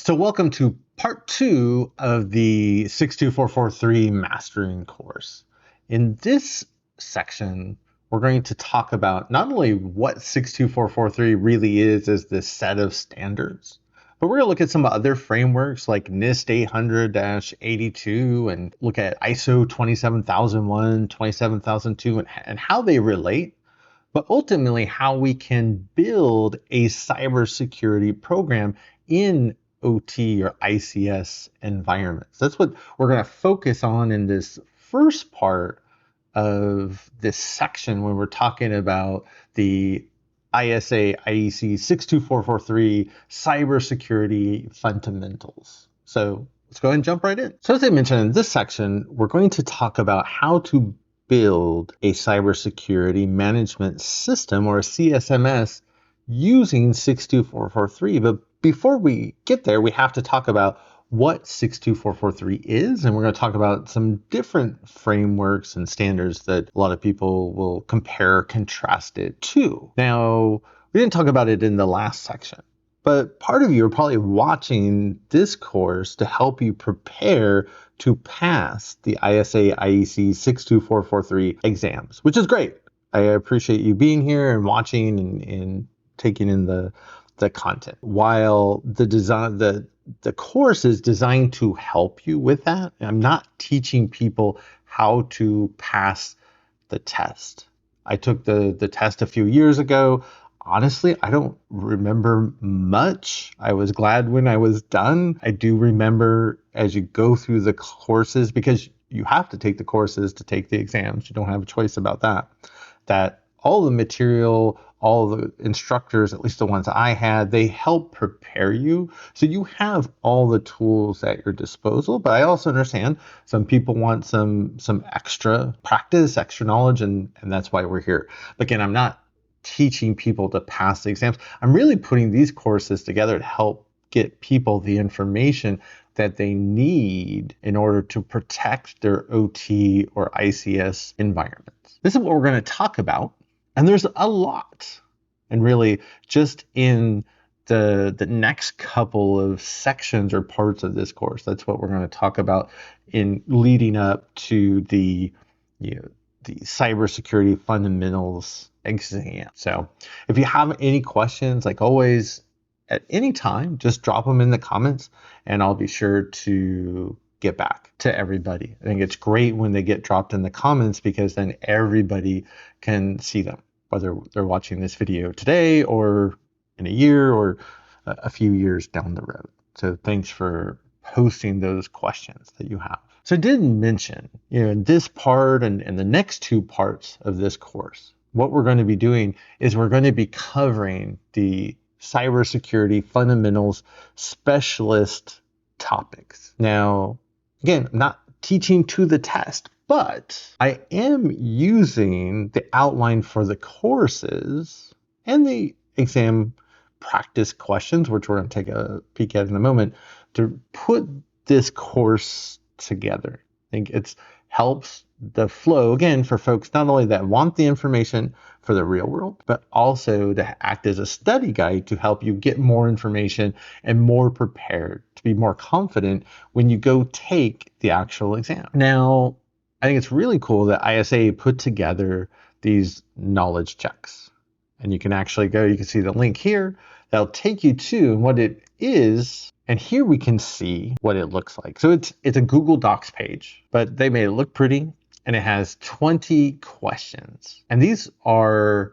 So welcome to part 2 of the 62443 Mastering course. In this section, we're going to talk about not only what 62443 really is as this set of standards, but we're going to look at some other frameworks like NIST 800-82 and look at ISO 27001, 27002, and how they relate, but ultimately how we can build a cybersecurity program in OT or ICS environments. That's what we're going to focus on in this first part of this section when we're talking about the ISA IEC 62443 cybersecurity fundamentals. So let's go ahead and jump right in. So as I mentioned in this section, we're going to talk about how to build a cybersecurity management system or a CSMS using 62443. But before we get there, we have to talk about what 62443 is, and we're going to talk about some different frameworks and standards that a lot of people will compare, contrast it to. Now, we didn't talk about it in the last section, but part of you are probably watching this course to help you prepare to pass the ISA IEC 62443 exams, which is great. I appreciate you being here and watching and taking in the content. While the course is designed to help you with that, I'm not teaching people how to pass the test. I took the test a few years ago. Honestly, I don't remember much. I was glad when I was done. I do remember as you go through the courses, because you have to take the courses to take the exams. You don't have a choice about that. That all the material, all the instructors, at least the ones I had, they help prepare you. So you have all the tools at your disposal. But I also understand some people want some extra practice, extra knowledge, and that's why we're here. Again, I'm not teaching people to pass the exams. I'm really putting these courses together to help get people the information that they need in order to protect their OT or ICS environments. This is what we're going to talk about. And there's a lot. And really, just in the next couple of sections or parts of this course, that's what we're going to talk about in leading up to the cybersecurity fundamentals exam. So if you have any questions, like always, at any time, just drop them in the comments and I'll be sure to get back to everybody. I think it's great when they get dropped in the comments because then everybody can see them, whether they're watching this video today or in a year or a few years down the road. So thanks for posting those questions that you have. So I did mention, in this part and the next two parts of this course, what we're going to be doing is we're going to be covering the cybersecurity fundamentals specialist topics. Now, again, I'm not teaching to the test, but I am using the outline for the courses and the exam practice questions, which we're going to take a peek at in a moment, to put this course together. I think it helps the flow, again, for folks not only that want the information for the real world, but also to act as a study guide to help you get more information and more prepared, to be more confident when you go take the actual exam. Now, I think it's really cool that ISA put together these knowledge checks. And you can actually go, you can see the link here, that'll take you to what it is. And here we can see what it looks like. So it's a Google Docs page, but they made it look pretty. And it has 20 questions. And these are,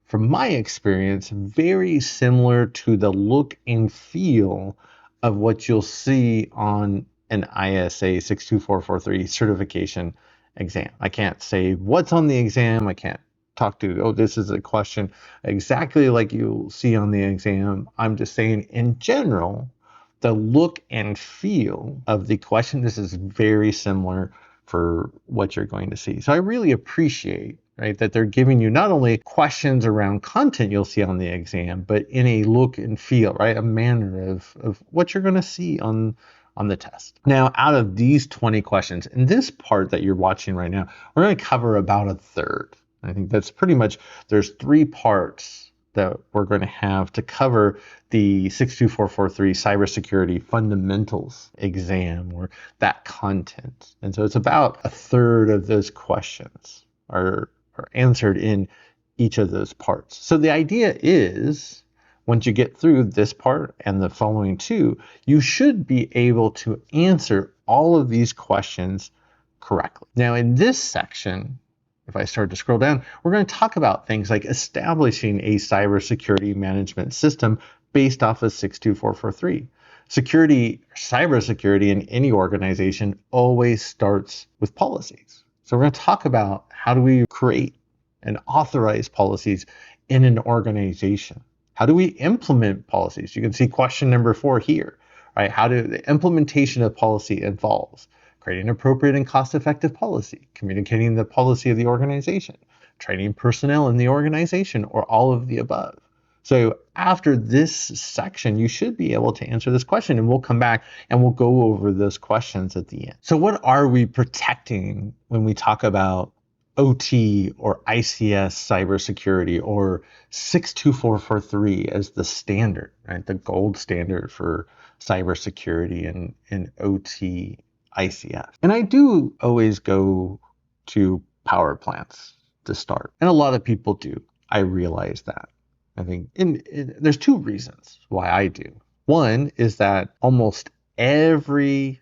from my experience, very similar to the look and feel of what you'll see on an ISA 62443 certification exam. I can't say what's on the exam. I can't talk to, this is a question exactly like you'll see on the exam. I'm just saying in general, the look and feel of the question, this is very similar for what you're going to see. So I really appreciate, right, that they're giving you not only questions around content you'll see on the exam, but in a look and feel, right, a manner of what you're going to see on the test. Now, out of these 20 questions, in this part that you're watching right now, we're going to cover about a third. I think that's pretty much, there's 3 parts that we're going to have to cover the 62443 Cybersecurity Fundamentals exam, or that content. And so it's about a third of those questions are answered in each of those parts. So the idea is, once you get through this part and the following two, you should be able to answer all of these questions correctly. Now, in this section, if I start to scroll down, we're going to talk about things like establishing a cybersecurity management system based off of 62443. Cybersecurity in any organization always starts with policies. So we're going to talk about how do we create and authorize policies in an organization. How do we implement policies? You can see question number 4 here, right? How do the implementation of policy involves creating appropriate and cost-effective policy, communicating the policy of the organization, training personnel in the organization, or all of the above. So after this section, you should be able to answer this question, and we'll come back and we'll go over those questions at the end. So what are we protecting when we talk about OT or ICS cybersecurity, or 62443 as the standard, right? The gold standard for cybersecurity and OT ICS. And I do always go to power plants to start. And a lot of people do. I realize that. I think there's 2 reasons why I do. One is that almost every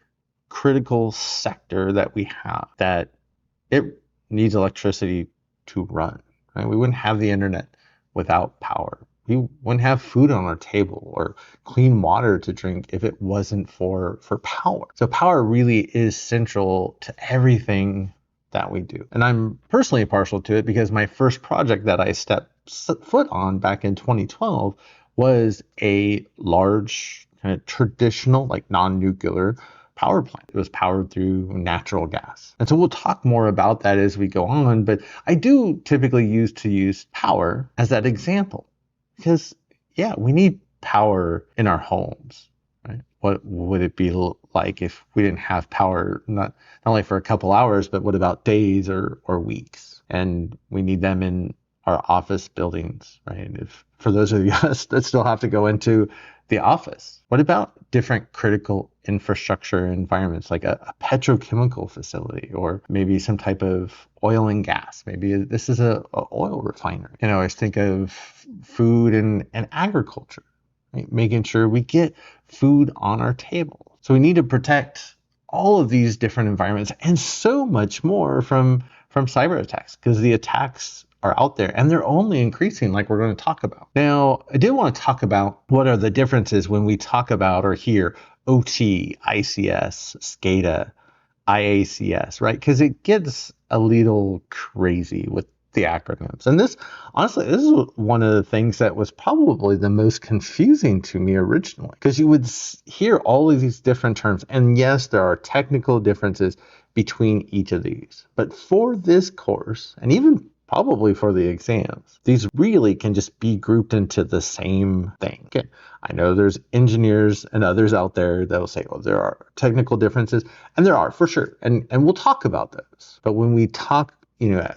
critical sector that we have, that it needs electricity to run, right? We wouldn't have the internet without power. We wouldn't have food on our table or clean water to drink if it wasn't for power. So power really is central to everything that we do. And I'm personally partial to it because my first project that I stepped foot on back in 2012 was a large kind of traditional, like non-nuclear power plant. It was powered through natural gas. And so we'll talk more about that as we go on, but I do typically use power as that example. Because, yeah, we need power in our homes, right? What would it be like if we didn't have power, not only for a couple hours, but what about days or weeks? And we need them in our office buildings, right? If for those of us that still have to go into the office, what about different critical infrastructure environments, like a petrochemical facility, or maybe some type of oil and gas? Maybe this is a oil refinery. I always think of food and agriculture, right? Making sure we get food on our table. So we need to protect all of these different environments and so much more from cyber attacks, because the attacks are out there and they're only increasing, like we're going to talk about. Now, I did want to talk about what are the differences when we talk about or hear OT, ICS, SCADA, IACS, right? Because it gets a little crazy with the acronyms. And this is one of the things that was probably the most confusing to me originally, because you would hear all of these different terms. And yes, there are technical differences between each of these. But for this course, and even probably for the exams, these really can just be grouped into the same thing. Okay. I know there's engineers and others out there that will say, well, there are technical differences, and there are for sure. And we'll talk about those. But when we talk,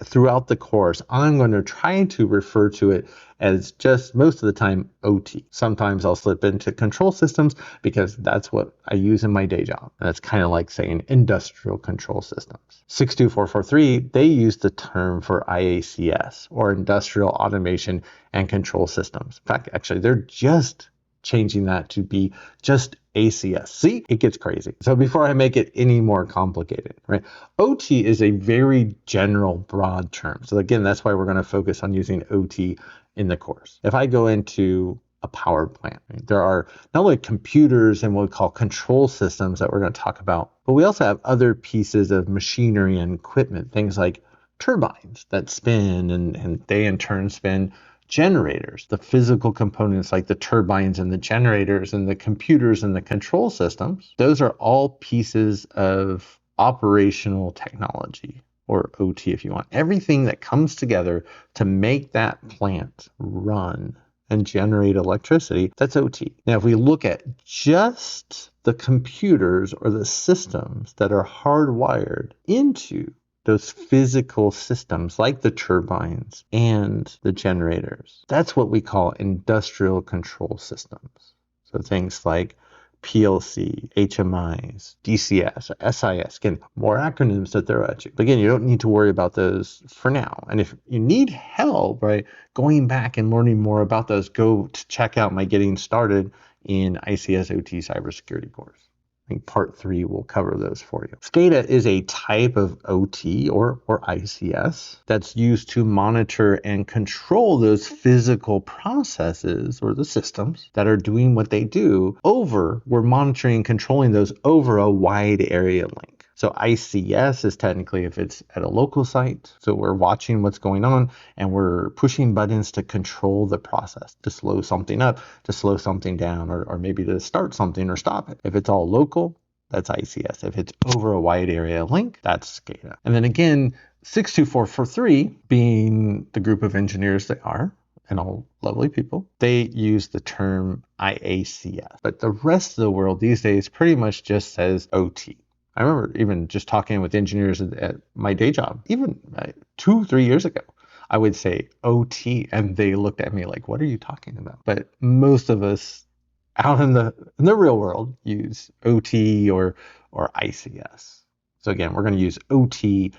throughout the course, I'm going to try to refer to it as just most of the time OT. Sometimes I'll slip into control systems because that's what I use in my day job. And that's kind of like saying industrial control systems. 62443, they use the term for IACS, or industrial automation and control systems. In fact, actually, they're just changing that to be just ACS. See, it gets crazy. So before I make it any more complicated, right? OT is a very general, broad term. So again, that's why we're going to focus on using OT in the course. If I go into a power plant, right, there are not only computers and what we call control systems that we're going to talk about, but we also have other pieces of machinery and equipment, things like turbines that spin, and they in turn spin generators, the physical components like the turbines and the generators and the computers and the control systems. Those are all pieces of operational technology, or OT if you want. Everything that comes together to make that plant run and generate electricity, that's OT. Now, if we look at just the computers or the systems that are hardwired into those physical systems like the turbines and the generators. That's what we call industrial control systems. So things like PLC, HMIs, DCS, SIS, again, more acronyms that throw at you. But again, you don't need to worry about those for now. And if you need help, right, going back and learning more about those, go to check out my Getting Started in ICS OT Cybersecurity course. I think part 3 will cover those for you. SCADA is a type of OT or ICS that's used to monitor and control those physical processes or the systems that are doing what they do we're monitoring and controlling those over a wide area link. So ICS is technically if it's at a local site. So we're watching what's going on and we're pushing buttons to control the process, to slow something up, to slow something down, or maybe to start something or stop it. If it's all local, that's ICS. If it's over a wide area link, that's SCADA. And then again, 62443 being the group of engineers they are, and all lovely people, they use the term IACS. But the rest of the world these days pretty much just says OT. I remember even just talking with engineers at my day job, even 2-3 years ago, I would say OT, and they looked at me like, what are you talking about? But most of us out in the real world use OT or ICS. So again, we're going to use OT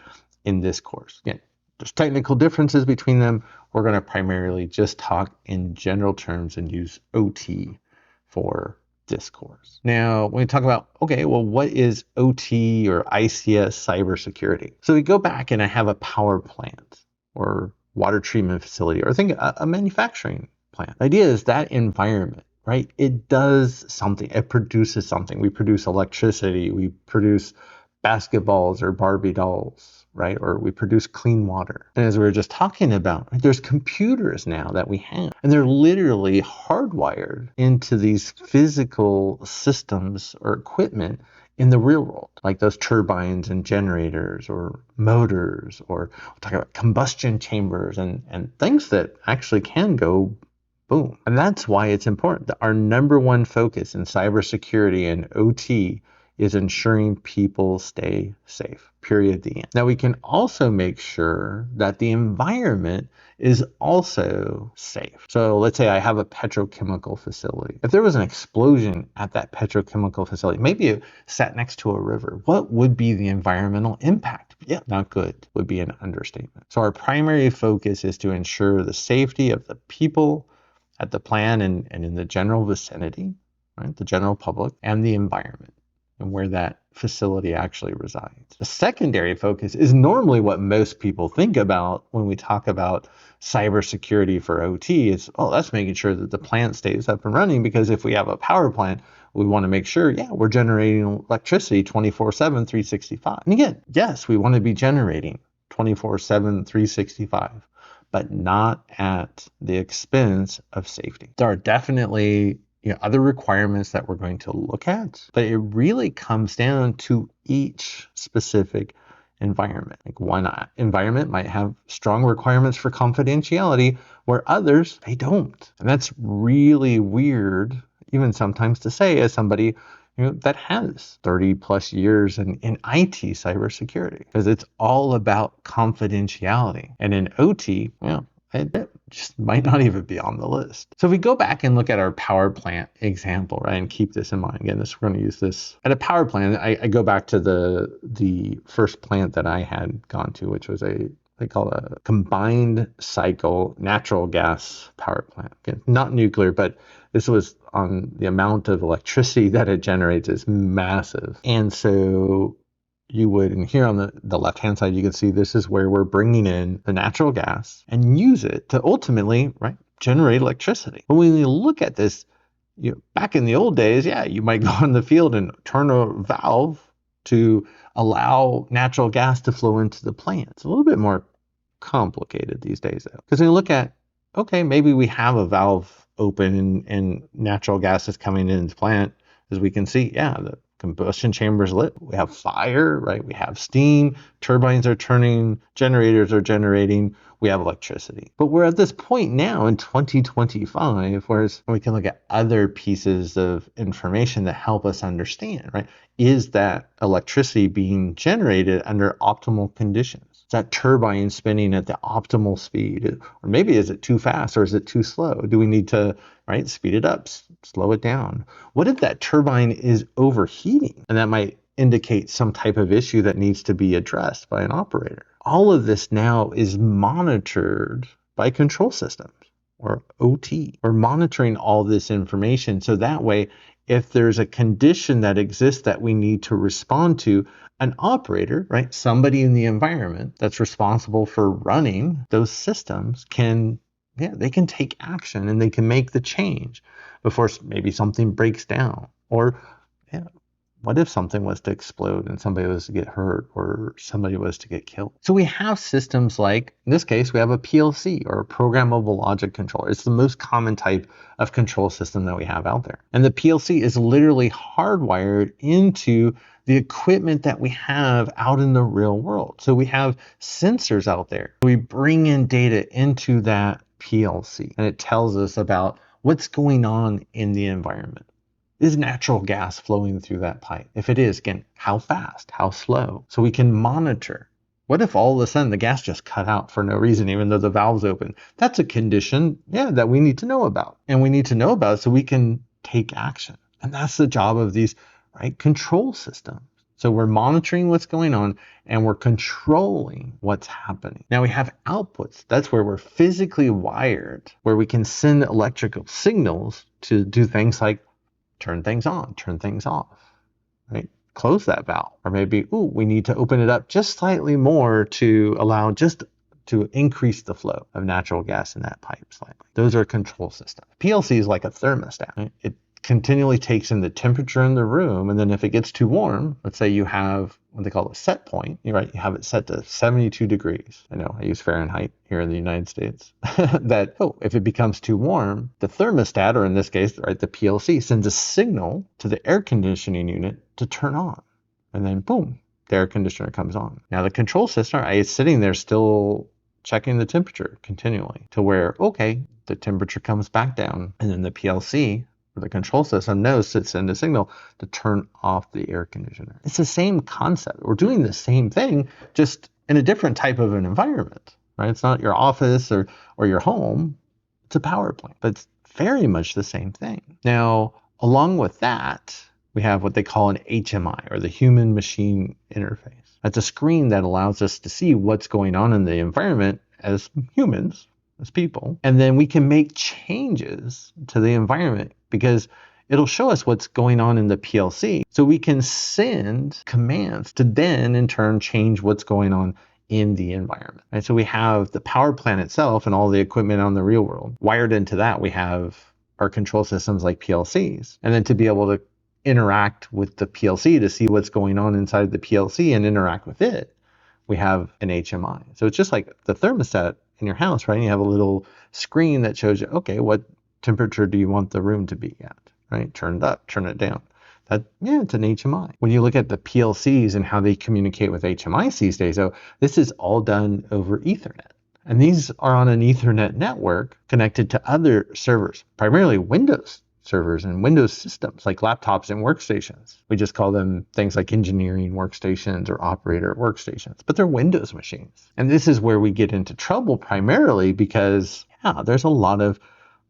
in this course. Again, there's technical differences between them. We're going to primarily just talk in general terms and use OT for this course. Now, when we talk about, okay, well, what is OT or ICS cybersecurity? So we go back and I have a power plant or water treatment facility, or think a manufacturing plant. The idea is that environment, right? It does something. It produces something. We produce electricity. We produce basketballs or Barbie dolls, right? Or we produce clean water. And as we were just talking about, right, there's computers now that we have, and they're literally hardwired into these physical systems or equipment in the real world, like those turbines and generators or motors, or we'll talk about combustion chambers and things that actually can go boom. And that's why it's important that our number one focus in cybersecurity and OT is ensuring people stay safe, period, the end. Now, we can also make sure that the environment is also safe. So let's say I have a petrochemical facility. If there was an explosion at that petrochemical facility, maybe it sat next to a river, what would be the environmental impact? Yeah, not good would be an understatement. So our primary focus is to ensure the safety of the people at the plant and in the general vicinity, right, the general public, and the environment, and where that facility actually resides. The secondary focus is normally what most people think about when we talk about cybersecurity for OT. It's, oh, that's making sure that the plant stays up and running, because if we have a power plant, we want to make sure, yeah, we're generating electricity 24/7, 365. And again, yes, we want to be generating 24/7, 365, but not at the expense of safety. There are definitely other requirements that we're going to look at, but it really comes down to each specific environment. Like one environment might have strong requirements for confidentiality where others, they don't. And that's really weird, even sometimes to say as somebody that has 30 plus years in IT cybersecurity, because it's all about confidentiality. And in OT, it just might not even be on the list. So if we go back and look at our power plant example, right, and keep this in mind, again, we're going to use this at a power plant. I go back to the first plant that I had gone to, which was they call a combined cycle natural gas power plant. Again, not nuclear, but this was on the amount of electricity that it generates is massive. And so you would, and here on the left-hand side, you can see this is where we're bringing in the natural gas and use it to ultimately, right, generate electricity. But when you look at this, back in the old days, yeah, you might go in the field and turn a valve to allow natural gas to flow into the plant. It's a little bit more complicated these days, though, because when you look at, okay, maybe we have a valve open and natural gas is coming into the plant, as we can see, yeah, combustion chambers lit. We have fire, right? We have steam, turbines are turning, generators are generating, we have electricity. But we're at this point now in 2025, whereas we can look at other pieces of information that help us understand, right? Is that electricity being generated under optimal conditions? Is that turbine spinning at the optimal speed? Or maybe is it too fast or is it too slow? Do we need to, right, speed it up, slow it down? What if that turbine is overheating? And that might indicate some type of issue that needs to be addressed by an operator. All of this now is monitored by control systems or OT. We're monitoring all this information so that way, if there's a condition that exists that we need to respond to, an operator, right, somebody in the environment that's responsible for running those systems they can take action and they can make the change before maybe something breaks down. Or what if something was to explode and somebody was to get hurt or somebody was to get killed? So we have systems like, in this case, we have a PLC or a programmable logic controller. It's the most common type of control system that we have out there. And the PLC is literally hardwired into the equipment that we have out in the real world. So we have sensors out there. We bring in data into that PLC and it tells us about what's going on in the environment. Is natural gas flowing through that pipe? If it is, again, how fast, how slow? So we can monitor. What if all of a sudden the gas just cut out for no reason, even though the valve's open? That's a condition, that we need to know about. And we need to know about it so we can take action. And that's the job of these, right, control systems. So we're monitoring what's going on and we're controlling what's happening. Now we have outputs. That's where we're physically wired, where we can send electrical signals to do things like turn things on, turn things off, right? Close that valve. Or maybe, we need to open it up just slightly more to allow just to increase the flow of natural gas in that pipe slightly. Those are control systems. PLC is like a thermostat, right? It continually takes in the temperature in the room, and then if it gets too warm, let's say you have what they call a set point, right? You have it set to 72 degrees. I know I use Fahrenheit here in the United States. That, if it becomes too warm, the thermostat, or in this case, right, the PLC sends a signal to the air conditioning unit to turn on. And then boom, the air conditioner comes on. Now the control system is sitting there still checking the temperature continually to where, the temperature comes back down, and then the PLC, the control system, knows to send a signal to turn off the air conditioner. It's the same concept. We're doing the same thing, just in a different type of an environment, right? It's not your office or your home. It's a power plant, but it's very much the same thing. Now, along with that, we have what they call an HMI, or the human machine interface. That's a screen that allows us to see what's going on in the environment as humans, as people, and then we can make changes to the environment because it'll show us what's going on in the PLC. So we can send commands to then in turn change what's going on in the environment. And so we have the power plant itself and all the equipment on the real world. Wired into that, we have our control systems like PLCs. And then to be able to interact with the PLC to see what's going on inside the PLC and interact with it, we have an HMI. So it's just like the thermostat in your house, right? You have a little screen that shows you, what temperature do you want the room to be at, right? Turn it up, turn it down. It's an HMI. When you look at the PLCs and how they communicate with HMIs these days, this is all done over Ethernet. And these are on an Ethernet network connected to other servers, primarily Windows servers and Windows systems like laptops and workstations. We just call them things like engineering workstations or operator workstations, but they're Windows machines. And this is where we get into trouble primarily because there's a lot of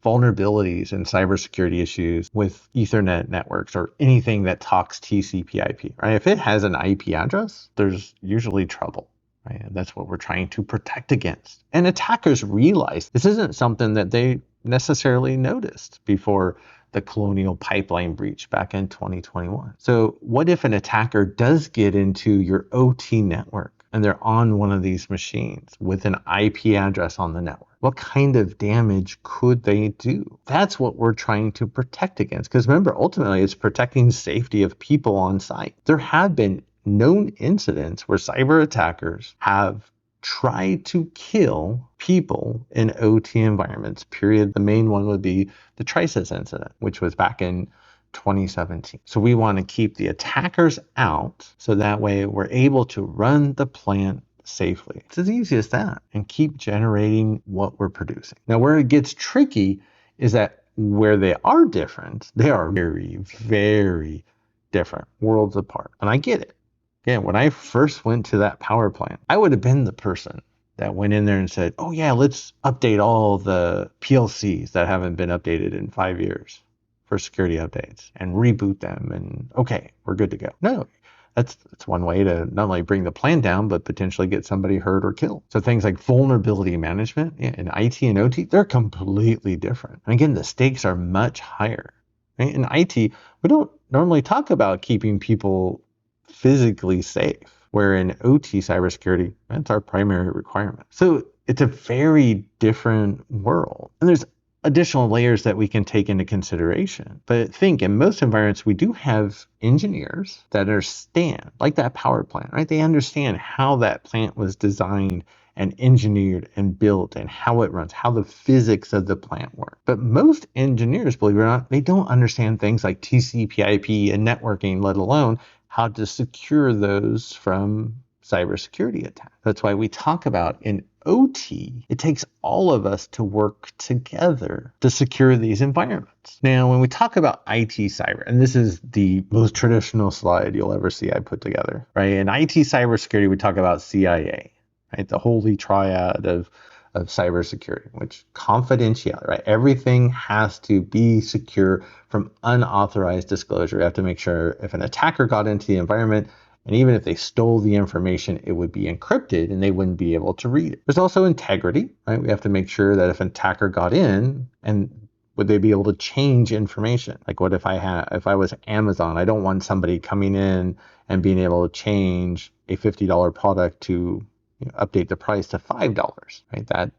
vulnerabilities and cybersecurity issues with Ethernet networks or anything that talks TCP/IP, right? If it has an IP address, there's usually trouble, right? And that's what we're trying to protect against. And attackers realize this isn't something that they necessarily noticed before the Colonial Pipeline breach back in 2021. So what if an attacker does get into your OT network and they're on one of these machines with an IP address on the network? What kind of damage could they do? That's what we're trying to protect against. Because remember, ultimately, it's protecting the safety of people on site. There have been known incidents where cyber attackers have tried to kill people in OT environments, period. The main one would be the Trisis incident, which was back in 2017. So we want to keep the attackers out so that way we're able to run the plant safely. It's as easy as that, and keep generating what we're producing. Now, where it gets tricky is that where they are different, they are very, very different, worlds apart. And I get it. Again, when I first went to that power plant, I would have been the person that went in there and said, oh yeah, let's update all the PLCs that haven't been updated in 5 years for security updates and reboot them, and okay, we're good to go. No, that's one way to not only bring the plant down, but potentially get somebody hurt or killed. So things like vulnerability management in IT and OT, they're completely different. And again, the stakes are much higher. Right? In IT, we don't normally talk about keeping people physically safe, where in OT cybersecurity, that's our primary requirement. So it's a very different world. And there's additional layers that we can take into consideration. But think in most environments, we do have engineers that understand, like that power plant, right? They understand how that plant was designed and engineered and built and how it runs, how the physics of the plant work. But most engineers, believe it or not, they don't understand things like TCP/IP and networking, let alone how to secure those from cybersecurity attacks. That's why we talk about in OT, it takes all of us to work together to secure these environments. Now, when we talk about IT cyber, and this is the most traditional slide you'll ever see I put together, right? In IT cybersecurity, we talk about CIA, right? The holy triad of cybersecurity, which confidentiality, right? Everything has to be secure from unauthorized disclosure. We have to make sure if an attacker got into the environment, and even if they stole the information, it would be encrypted and they wouldn't be able to read it. There's also integrity, right? We have to make sure that if an attacker got in, and would they be able to change information? Like what if I was Amazon, I don't want somebody coming in and being able to change a $50 product to update the price to $5, right? That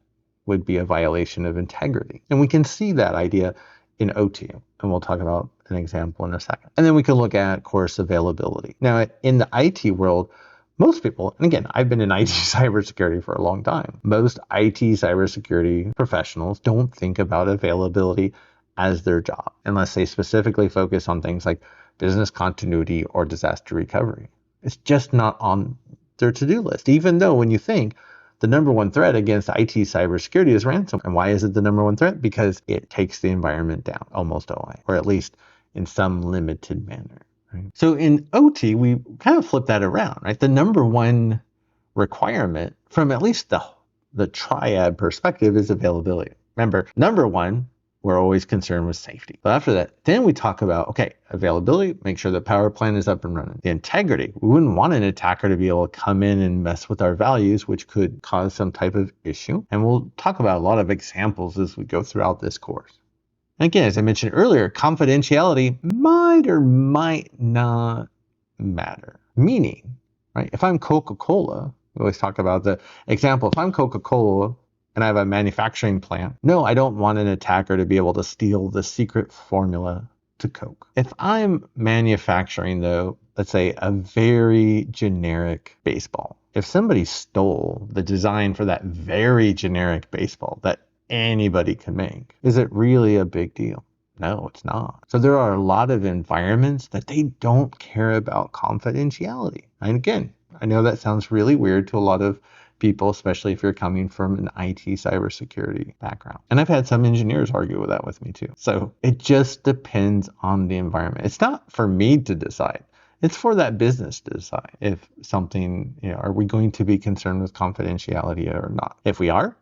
would be a violation of integrity. And we can see that idea in OT, and we'll talk about an example in a second. And then we can look at course availability. Now, in the IT world, most people, and again, I've been in IT cybersecurity for a long time, most IT cybersecurity professionals don't think about availability as their job unless they specifically focus on things like business continuity or disaster recovery. It's just not on their to-do list, even though when you think the number one threat against IT cybersecurity is ransomware. And why is it the number one threat? Because it takes the environment down almost always, or at least in some limited manner. Right? So in OT, we kind of flip that around, right? The number one requirement from at least the triad perspective is availability. Remember, number one, we're always concerned with safety. But after that, then we talk about, okay, availability, make sure the power plant is up and running. The integrity, we wouldn't want an attacker to be able to come in and mess with our values, which could cause some type of issue. And we'll talk about a lot of examples as we go throughout this course. And again, as I mentioned earlier, confidentiality might or might not matter. Meaning, right, if I'm Coca-Cola, we always talk about the example, if I'm Coca-Cola, and I have a manufacturing plant, no, I don't want an attacker to be able to steal the secret formula to Coke. If I'm manufacturing, though, let's say a very generic baseball, if somebody stole the design for that very generic baseball that anybody can make, is it really a big deal? No, it's not. So there are a lot of environments that they don't care about confidentiality. And again, I know that sounds really weird to a lot of people, especially if you're coming from an IT cybersecurity background. And I've had some engineers argue with that with me too. So it just depends on the environment. It's not for me to decide. It's for that business to decide if something, are we going to be concerned with confidentiality or not? If we are,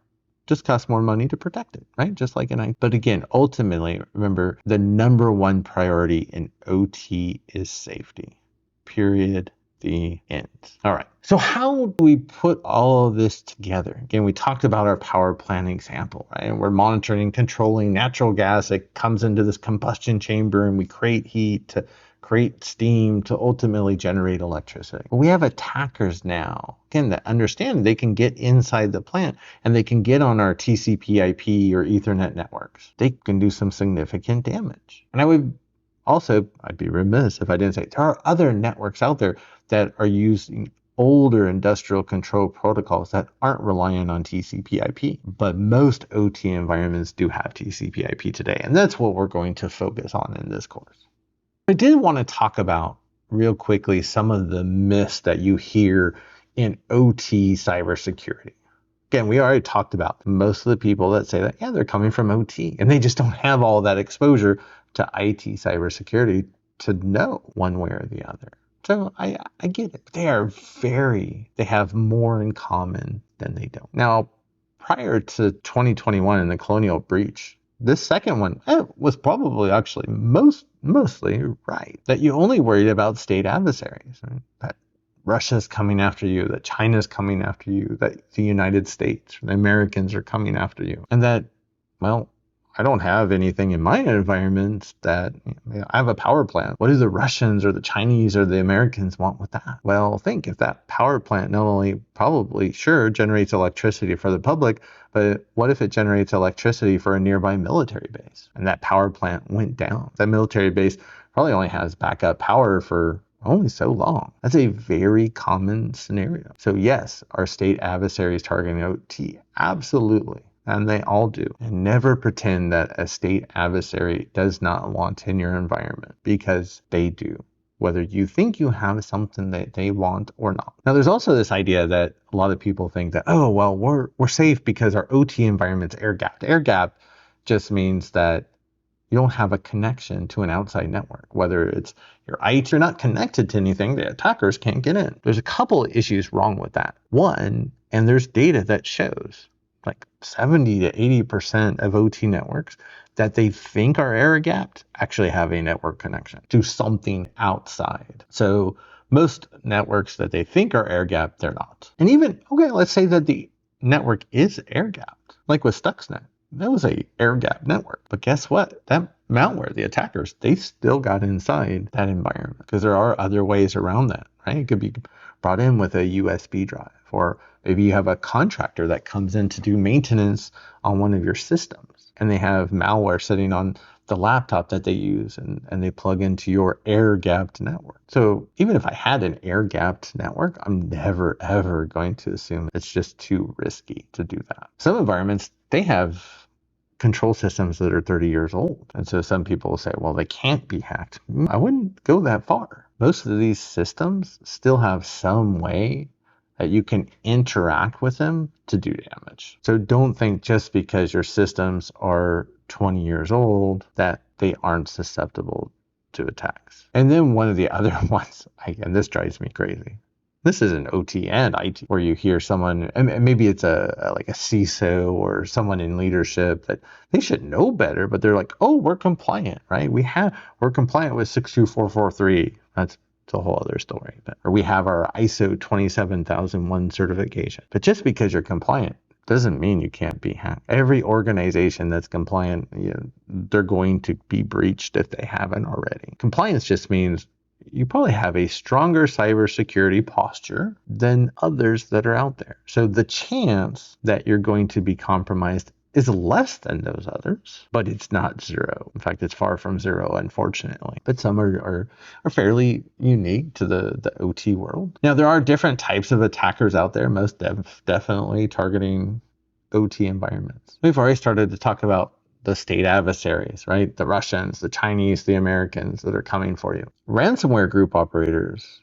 just costs more money to protect it, right? Just like in IT. But again, ultimately, remember, the number one priority in OT is safety. Period. The end. All right. So how do we put all of this together? Again, we talked about our power plant example, right? And we're monitoring and controlling natural gas. It comes into this combustion chamber and we create heat to create steam to ultimately generate electricity. But we have attackers now, again, that understand they can get inside the plant and they can get on our TCP/IP or Ethernet networks. They can do some significant damage. And I'd be remiss if I didn't say there are other networks out there that are using older industrial control protocols that aren't reliant on TCP/IP. But most OT environments do have TCP/IP today, and that's what we're going to focus on in this course. I did want to talk about real quickly some of the myths that you hear in OT cybersecurity. Again, we already talked about most of the people that say that, yeah, they're coming from OT and they just don't have all that exposure to IT cybersecurity to know one way or the other. So I get it. They have more in common than they don't. Now, prior to 2021 and the colonial breach, this second one was probably actually mostly right. That you only worried about state adversaries. Right? That Russia's coming after you, that China's coming after you, that the United States, the Americans are coming after you. And that, well, I don't have anything in my environment that, I have a power plant. What do the Russians or the Chinese or the Americans want with that? Well, think if that power plant not only probably, sure, generates electricity for the public, but what if it generates electricity for a nearby military base and that power plant went down? That military base probably only has backup power for only so long. That's a very common scenario. So yes, are state adversaries targeting OT? Absolutely. And they all do. And never pretend that a state adversary does not want in your environment, because they do, whether you think you have something that they want or not. Now, there's also this idea that a lot of people think that, oh, well, we're safe because our OT environment's air-gapped. Air-gapped just means that you don't have a connection to an outside network, whether it's your IT, you're not connected to anything, the attackers can't get in. There's a couple of issues wrong with that. One, and there's data that shows like 70 to 80% of OT networks that they think are air-gapped actually have a network connection to something outside. So most networks that they think are air-gapped, they're not. And even, okay, let's say that the network is air-gapped, like with Stuxnet. That was a air-gapped network. But guess what? That malware, the attackers, they still got inside that environment, because there are other ways around that, right? It could be brought in with a USB drive, or maybe you have a contractor that comes in to do maintenance on one of your systems, and they have malware sitting on the laptop that they use, and they plug into your air-gapped network. So even if I had an air-gapped network, I'm never, ever going to assume it's just too risky to do that. Some environments, they have control systems that are 30 years old. And so some people will say, well, they can't be hacked. I wouldn't go that far. Most of these systems still have some way that you can interact with them to do damage. So don't think just because your systems are 20 years old that they aren't susceptible to attacks. And then one of the other ones, and this drives me crazy. This is an OT and IT, where you hear someone, and maybe it's like a CISO or someone in leadership, that they should know better, but they're like, oh, we're compliant, right? We're compliant with 62443. That's a whole other story. Or we have our ISO 27001 certification. But just because you're compliant doesn't mean you can't be hacked. Every organization that's compliant, they're going to be breached if they haven't already. Compliance just means you probably have a stronger cybersecurity posture than others that are out there. So the chance that you're going to be compromised is less than those others, but it's not zero. In fact, it's far from zero, unfortunately. But some are fairly unique to the OT world. Now, there are different types of attackers out there, most definitely targeting OT environments. We've already started to talk about the state adversaries, right? The Russians, the Chinese, the Americans that are coming for you. Ransomware group operators,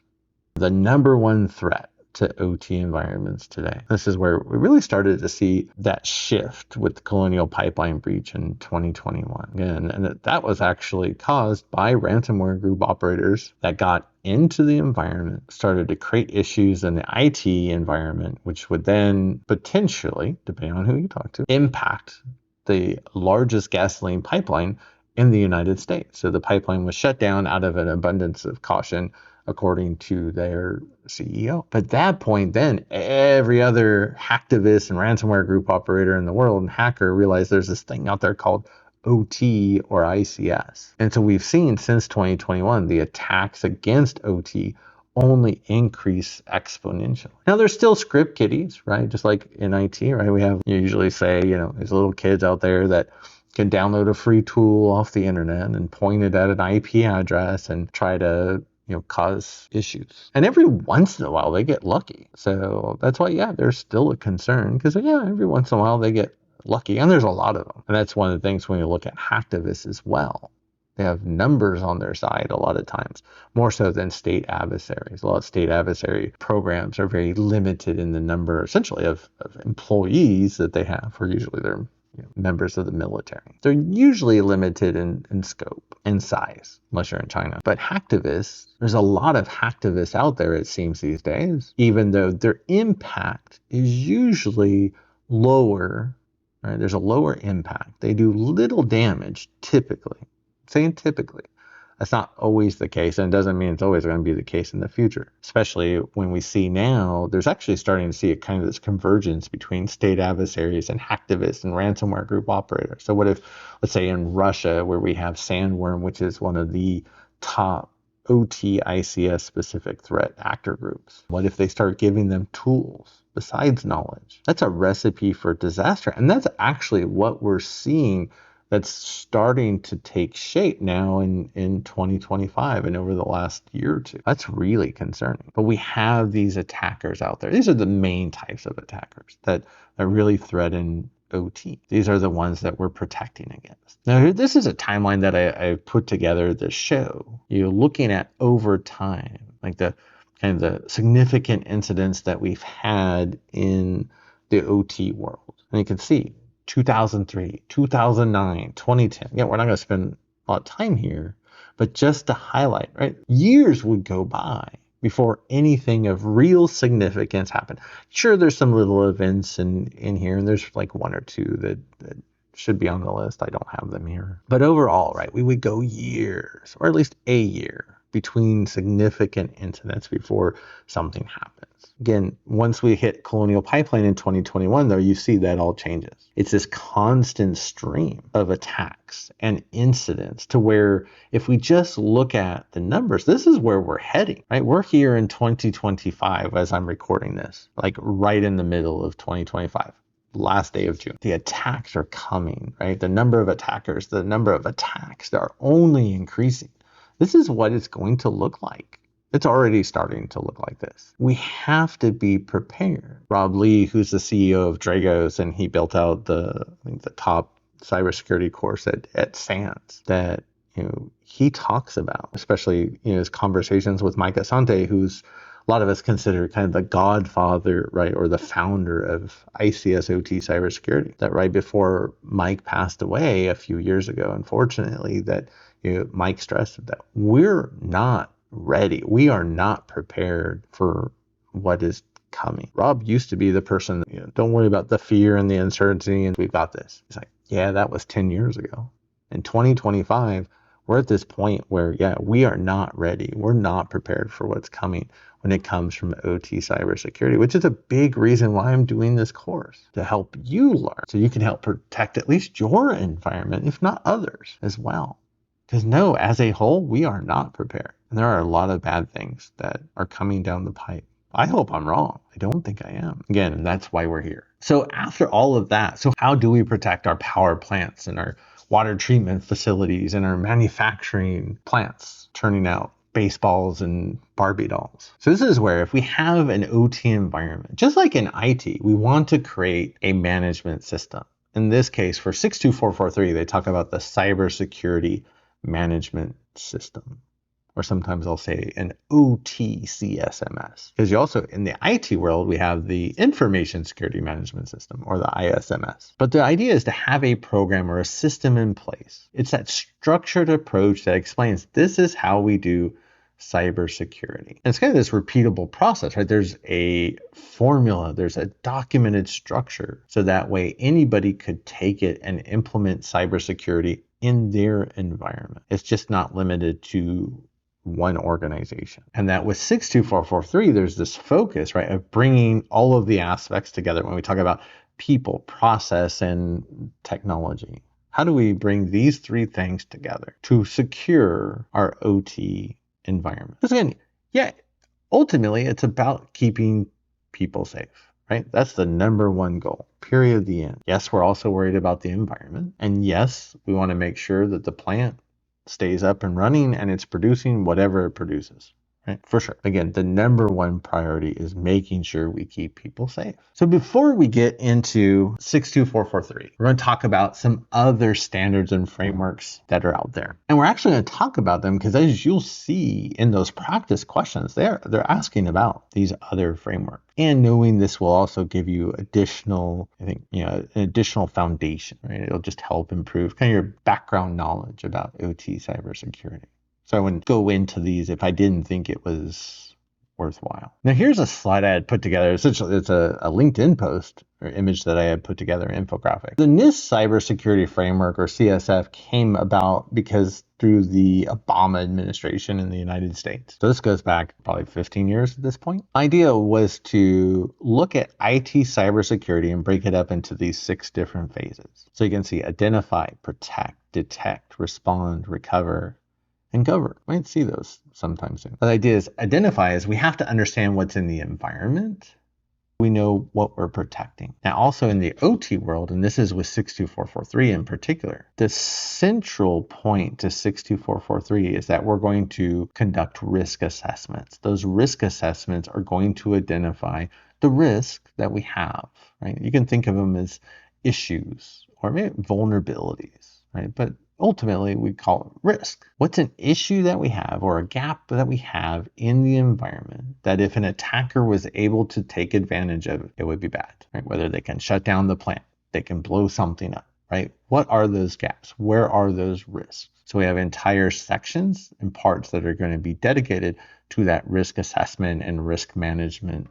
the number one threat to OT environments today. This is where we really started to see that shift with the Colonial Pipeline breach in 2021. And that was actually caused by ransomware group operators that got into the environment, started to create issues in the IT environment, which would then potentially, depending on who you talk to, impact the largest gasoline pipeline in the United States. So the pipeline was shut down out of an abundance of caution, according to their CEO. But at that point, then every other hacktivist and ransomware group operator in the world and hacker realized there's this thing out there called OT or ICS. And so we've seen since 2021, the attacks against OT only increase exponentially. Now there's still script kiddies, right? Just like in IT, right? We have, you usually say, there's little kids out there that can download a free tool off the internet and point it at an IP address and try to cause issues. And every once in a while they get lucky. So that's why, there's still a concern, because every once in a while they get lucky, and there's a lot of them. And that's one of the things when you look at hacktivists as well. They have numbers on their side a lot of times, more so than state adversaries. A lot of state adversary programs are very limited in the number, essentially, of employees that they have, or usually they're members of the military. They're usually limited in scope and size, unless you're in China. But hacktivists, there's a lot of hacktivists out there, it seems, these days, even though their impact is usually lower, right? There's a lower impact. They do little damage, typically. Saying typically. That's not always the case, and it doesn't mean it's always going to be the case in the future, especially when we see now there's actually starting to see a kind of this convergence between state adversaries and hacktivists and ransomware group operators. So what if, let's say in Russia, where we have Sandworm, which is one of the top OT ICS specific threat actor groups, what if they start giving them tools besides knowledge? That's a recipe for disaster, and that's actually what we're seeing that's starting to take shape now in 2025 and over the last year or two. That's really concerning. But we have these attackers out there. These are the main types of attackers that really threaten OT. These are the ones that we're protecting against. Now, this is a timeline that I put together to show you, looking at over time, like the kind of the significant incidents that we've had in the OT world. And you can see 2003, 2009, 2010. Yeah, we're not going to spend a lot of time here, but just to highlight, right? Years would go by before anything of real significance happened. Sure, there's some little events in here, and there's like one or two that should be on the list. I don't have them here. But overall, right, we would go years, or at least a year, between significant incidents before something happens. Again, once we hit Colonial Pipeline in 2021, though, you see that all changes. It's this constant stream of attacks and incidents to where if we just look at the numbers, this is where we're heading, right? We're here in 2025 as I'm recording this, like right in the middle of 2025. Last day of June. The attacks are coming, right? The number of attackers, the number of attacks, they're only increasing. This is what it's going to look like. It's already starting to look like this. We have to be prepared. Rob Lee, who's the CEO of Dragos, and he built out the top cybersecurity course at SANS, that he talks about, especially his conversations with Mike Asante, who's a lot of us consider kind of the godfather, right, or the founder of ICS OT cybersecurity. That right before Mike passed away a few years ago, unfortunately, that Mike stressed that we're not ready. We are not prepared for what is coming. Rob used to be the person, don't worry about the fear and the uncertainty, and we've got this. He's like, yeah, that was 10 years ago. In 2025, we're at this point where, we are not ready. We're not prepared for what's coming when it comes from OT cybersecurity, which is a big reason why I'm doing this course, to help you learn so you can help protect at least your environment, if not others as well. Because no, as a whole, we are not prepared. And there are a lot of bad things that are coming down the pipe. I hope I'm wrong. I don't think I am. Again, that's why we're here. So after all of that, so how do we protect our power plants and our water treatment facilities and our manufacturing plants turning out baseballs and Barbie dolls? So this is where, if we have an OT environment, just like in IT, we want to create a management system. In this case, for 62443, they talk about the Cybersecurity Management System, or sometimes I'll say an OT CSMS, because you also, in the IT world, we have the Information Security Management System, or the ISMS. But the idea is to have a program or a system in place. It's that structured approach that explains this is how we do cybersecurity. And it's kind of this repeatable process, right? There's a formula, there's a documented structure, so that way anybody could take it and implement cybersecurity in their environment. It's just not limited to one organization. And that with 62443, there's this focus, right, of bringing all of the aspects together when we talk about people, process, and technology. How do we bring these three things together to secure our OT environment? Because again, ultimately, it's about keeping people safe, right? That's the number one goal, period, the end. Yes, we're also worried about the environment. And yes, we want to make sure that the plant stays up and running and it's producing whatever it produces, right? For sure. Again, the number one priority is making sure we keep people safe. So before we get into 62443, we're going to talk about some other standards and frameworks that are out there. And we're actually going to talk about them because, as you'll see in those practice questions, they're asking about these other frameworks. And knowing this will also give you additional, an additional foundation, right? It'll just help improve kind of your background knowledge about OT cybersecurity. So I wouldn't go into these if I didn't think it was worthwhile. Now here's a slide I had put together. Essentially, it's a LinkedIn post or image that I had put together, an infographic. The NIST Cybersecurity Framework, or CSF, came about because through the Obama administration in the United States. So this goes back probably 15 years at this point. The idea was to look at IT cybersecurity and break it up into these 6 different phases. So you can see identify, protect, detect, respond, recover, and govern. We might see those sometimes soon. The idea is identify is we have to understand what's in the environment. We know what we're protecting. Now also in the OT world, and this is with 62443 in particular, the central point to 62443 is that we're going to conduct risk assessments. Those risk assessments are going to identify the risk that we have, right? You can think of them as issues or maybe vulnerabilities, right? But ultimately, we call it risk. What's an issue that we have or a gap that we have in the environment that if an attacker was able to take advantage of, it would be bad, right? Whether they can shut down the plant, they can blow something up, right? What are those gaps? Where are those risks? So we have entire sections and parts that are going to be dedicated to that risk assessment and risk management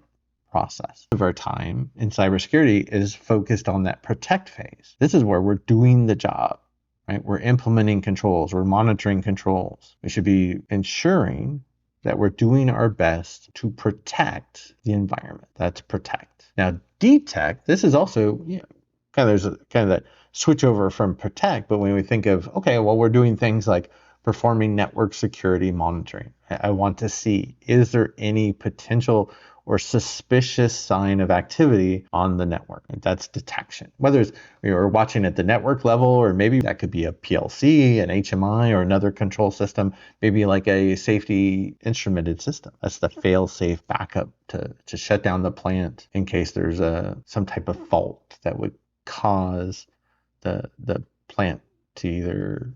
process. Of our time in cybersecurity is focused on that protect phase. This is where we're doing the job. Right? We're implementing controls, we're monitoring controls. We should be ensuring that we're doing our best to protect the environment. That's protect. Now, detect, this is also, there's that switch over from protect, but when we think of, okay, well, we're doing things like performing network security monitoring. I want to see, is there any potential or suspicious sign of activity on the network? That's detection. Whether it's you're watching at the network level, or maybe that could be a PLC, an HMI, or another control system, maybe like a safety instrumented system. That's the fail-safe backup to shut down the plant in case there's some type of fault that would cause the plant to either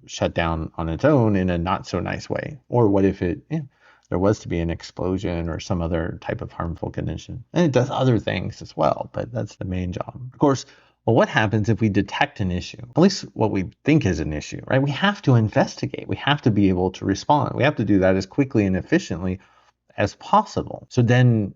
shut down on its own in a not so nice way, or what if there was to be an explosion or some other type of harmful condition. And it does other things as well, but that's the main job. Of course, well, what happens if we detect an issue? At least what we think is an issue, right? We have to investigate. We have to be able to respond. We have to do that as quickly and efficiently as possible. So then,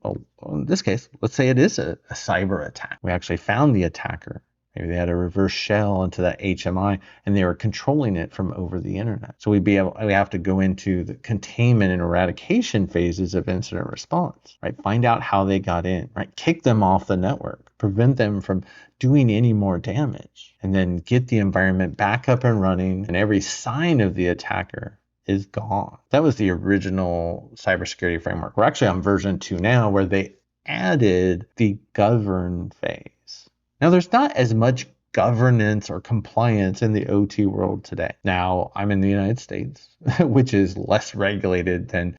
in this case, let's say it is a cyber attack. We actually found the attacker. Maybe they had a reverse shell into that HMI and they were controlling it from over the internet. So we have to go into the containment and eradication phases of incident response, right? Find out how they got in, right? Kick them off the network, prevent them from doing any more damage, and then get the environment back up and running, and every sign of the attacker is gone. That was the original cybersecurity framework. We're actually on version 2 now, where they added the govern phase. Now, there's not as much governance or compliance in the OT world today. Now, I'm in the United States, which is less regulated than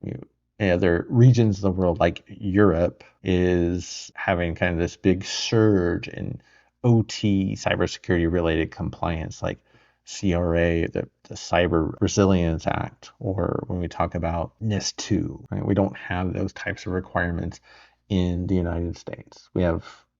other regions of the world, like Europe is having kind of this big surge in OT cybersecurity related compliance, like CRA, the Cyber Resilience Act, or when we talk about NIST 2, right? We don't have those types of requirements in the United States.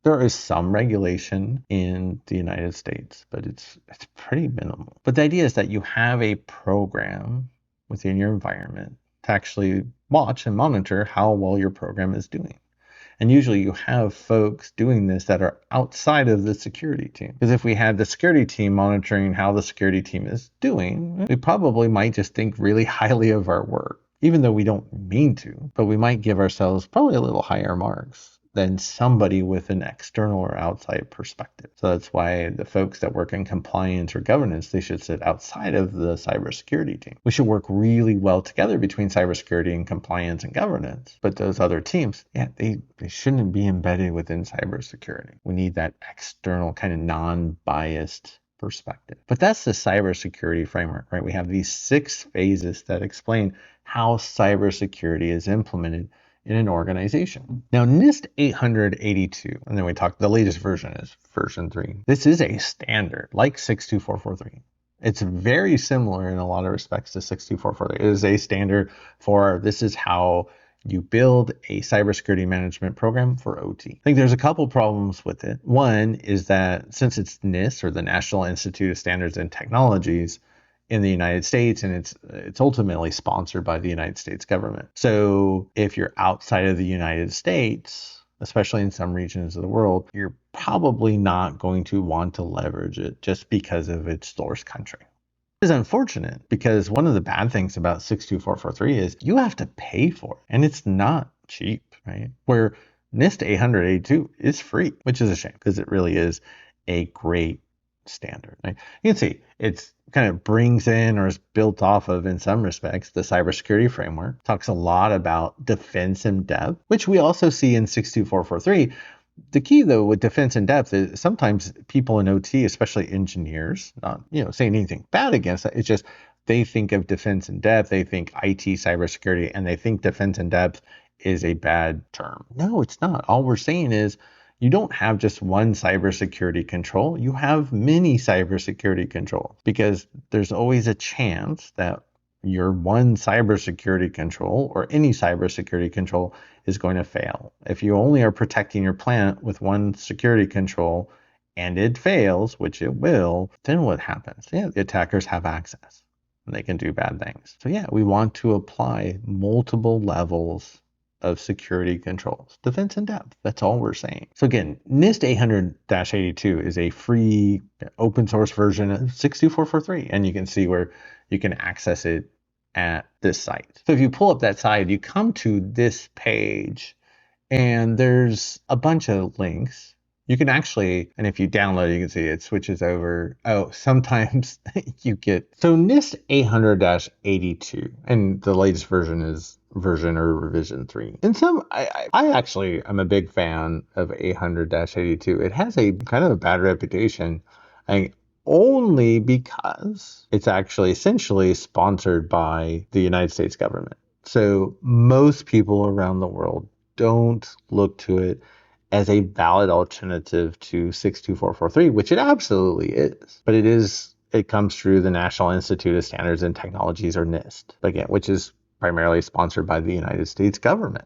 There is some regulation in the United States, but it's pretty minimal. But the idea is that you have a program within your environment to actually watch and monitor how well your program is doing. And usually you have folks doing this that are outside of the security team. Because if we had the security team monitoring how the security team is doing, we probably might just think really highly of our work, even though we don't mean to, but we might give ourselves probably a little higher marks than somebody with an external or outside perspective. So that's why the folks that work in compliance or governance, they should sit outside of the cybersecurity team. We should work really well together between cybersecurity and compliance and governance. But those other teams, they shouldn't be embedded within cybersecurity. We need that external kind of non-biased perspective. But that's the cybersecurity framework, right? We have these 6 phases that explain how cybersecurity is implemented in an organization. Now, NIST 882, and then we talked, the latest version is version 3. This is a standard like 62443. It's very similar in a lot of respects to 62443. It is a standard for this is how you build a cybersecurity management program for OT. I think there's a couple problems with it. One is that since it's NIST, or the National Institute of Standards and Technologies, in the United States, and it's ultimately sponsored by the United States government. So if you're outside of the United States, especially in some regions of the world, you're probably not going to want to leverage it just because of its source country. It is unfortunate because one of the bad things about 62443 is you have to pay for it, and it's not cheap, right? Where NIST 882 is free, which is a shame because it really is a great standard, right? You can see it's kind of brings in, or is built off of, in some respects, the cybersecurity framework. Talks a lot about defense in depth, which we also see in 62443. The key, though, with defense in depth is sometimes people in OT, especially engineers, not saying anything bad against that. It's just they think of defense in depth, they think IT cybersecurity, and they think defense in depth is a bad term. No, it's not. All we're saying is you don't have just one cybersecurity control. You have many cybersecurity controls, because there's always a chance that your one cybersecurity control, or any cybersecurity control, is going to fail. If you only are protecting your plant with one security control and it fails, which it will, then what happens? Yeah, the attackers have access and they can do bad things. So yeah, we want to apply multiple levels of security controls. Defense in depth, that's all we're saying. So again, NIST 800-82 is a free open source version of 62443, and you can see where you can access it at this site. So if you pull up that site, you come to this page, and there's a bunch of links. You can actually, and if you download it, you can see it switches over. Oh, sometimes you get, so NIST 800-82, and the latest version is version or revision 3. And I actually am a big fan of 800-82. It has a kind of a bad reputation, only because it's actually essentially sponsored by the United States government. So most people around the world don't look to it as a valid alternative to 62443, which it absolutely is. But it comes through the National Institute of Standards and Technologies, or NIST, again, which is primarily sponsored by the United States government.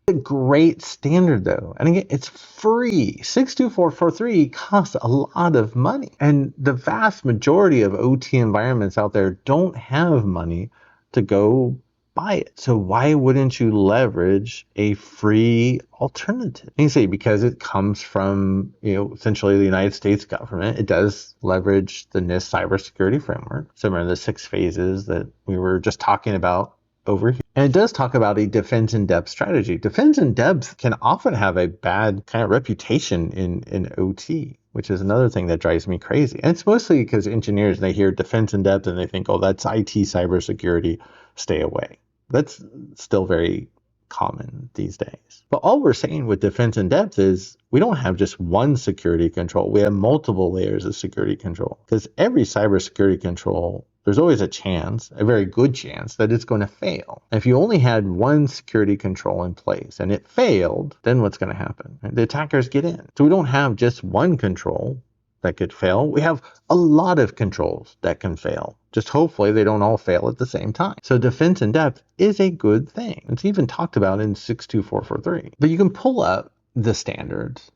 It's a great standard, though. And again, it's free. 62443 costs a lot of money. And the vast majority of OT environments out there don't have money to go buy it. So why wouldn't you leverage a free alternative? And you say because it comes from, essentially the United States government. It does leverage the NIST cybersecurity framework, similar to the 6 phases that we were just talking about over here. And it does talk about a defense in depth strategy. Defense in depth can often have a bad kind of reputation in OT, which is another thing that drives me crazy. And it's mostly because engineers, they hear defense in depth and they think, oh, that's IT cybersecurity, stay away. That's still very common these days. But all we're saying with defense in depth is we don't have just one security control. We have multiple layers of security control, because every cybersecurity control, there's always a chance, a very good chance, that it's going to fail. And if you only had one security control in place and it failed, then what's going to happen? The attackers get in. So we don't have just one control that could fail. We have a lot of controls that can fail. Just hopefully they don't all fail at the same time. So defense in depth is a good thing. It's even talked about in 62443. But you can pull up the standards.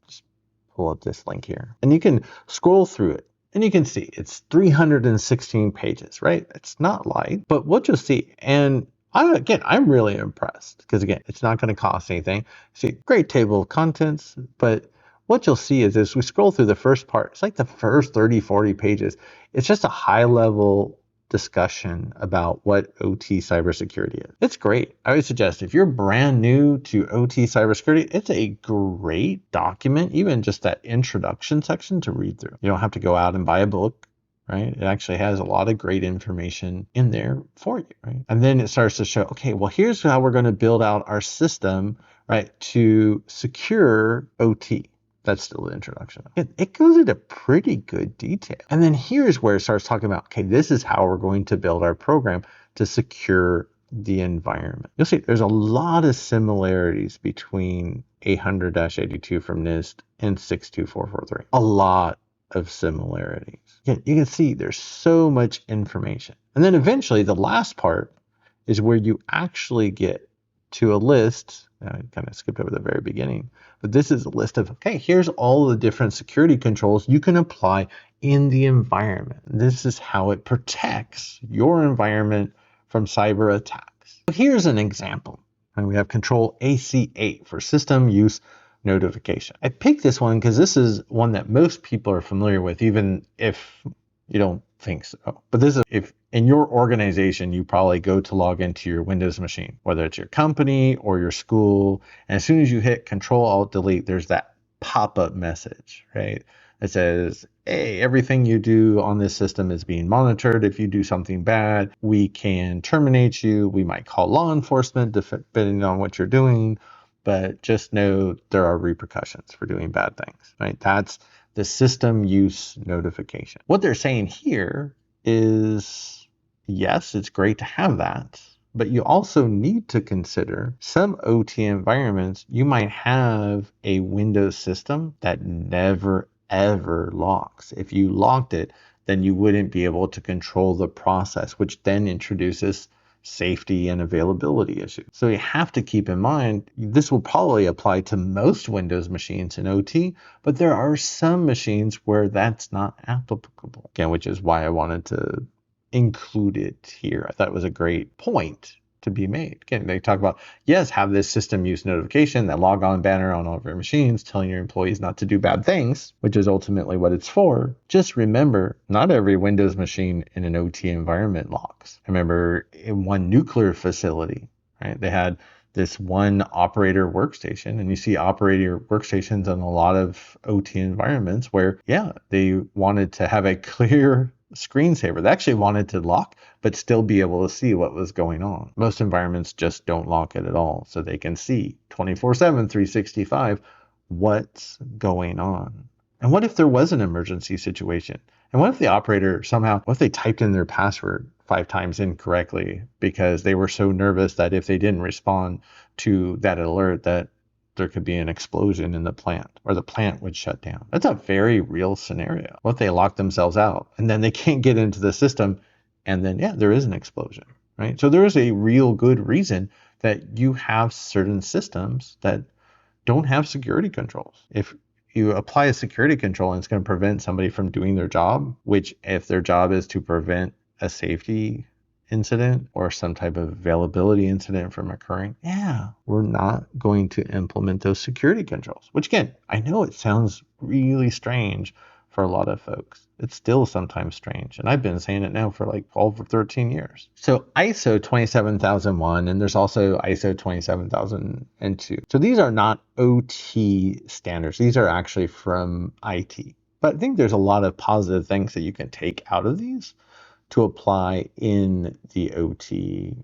Just pull up this link here. And you can scroll through it. And you can see it's 316 pages, right? It's not light, but what you'll see, and I'm really impressed, because again, it's not going to cost anything. See, great table of contents, but what you'll see is as we scroll through the first part, it's like the first 30, 40 pages. It's just a high level discussion about what OT cybersecurity is. It's great. I would suggest if you're brand new to OT cybersecurity, it's a great document, even just that introduction section to read through. You don't have to go out and buy a book, right? It actually has a lot of great information in there for you, right? And then it starts to show, okay, well, here's how we're going to build out our system, right, to secure OT. That's still the introduction. It goes into pretty good detail. And then here's where it starts talking about, okay, this is how we're going to build our program to secure the environment. You'll see there's a lot of similarities between 800-82 from NIST and 62443. A lot of similarities. You can see there's so much information. And then eventually the last part is where you actually get to a list. I kind of skipped over the very beginning, but this is a list of, okay, here's all the different security controls you can apply in the environment. This is how it protects your environment from cyber attacks. So here's an example. And we have control AC8 for system use notification. I picked this one because this is one that most people are familiar with, even if you don't think so. But this is if in your organization, you probably go to log into your Windows machine, whether it's your company or your school. And as soon as you hit Control-Alt-Delete, there's that pop-up message, right? It says, hey, everything you do on this system is being monitored. If you do something bad, we can terminate you. We might call law enforcement, depending on what you're doing. But just know there are repercussions for doing bad things, right? That's the system use notification. What they're saying here is, yes, it's great to have that, but you also need to consider some OT environments. You might have a Windows system that never, ever locks. If you locked it, then you wouldn't be able to control the process, which then introduces safety and availability issues. So you have to keep in mind, this will probably apply to most Windows machines in OT, but there are some machines where that's not applicable. Again, which is why I wanted to include it here. I thought it was a great point to be made. Again, they talk about, yes, have this system use notification, that log on banner on all of your machines telling your employees not to do bad things, which is ultimately what it's for. Just remember, not every Windows machine in an OT environment logs. I remember in one nuclear facility, right, they had this one operator workstation, and you see operator workstations in a lot of OT environments where, yeah, they wanted to have a clear screensaver. They actually wanted to lock, but still be able to see what was going on. Most environments just don't lock it at all, so they can see 24/7, 365 what's going on. And what if there was an emergency situation? And what if the operator somehow, what if they typed in their password 5 times incorrectly because they were so nervous that if they didn't respond to that alert, that there could be an explosion in the plant or the plant would shut down? That's a very real scenario. What if they lock themselves out and then they can't get into the system, and then, yeah, there is an explosion, right? So there is a real good reason that you have certain systems that don't have security controls. If you apply a security control and it's going to prevent somebody from doing their job, which if their job is to prevent a safety incident or some type of availability incident from occurring, yeah, we're not going to implement those security controls, which again, I know it sounds really strange for a lot of folks. It's still sometimes strange. And I've been saying it now for like 12 or 13 years. So ISO 27001, and there's also ISO 27002. So these are not OT standards. These are actually from IT. But I think there's a lot of positive things that you can take out of these to apply in the OT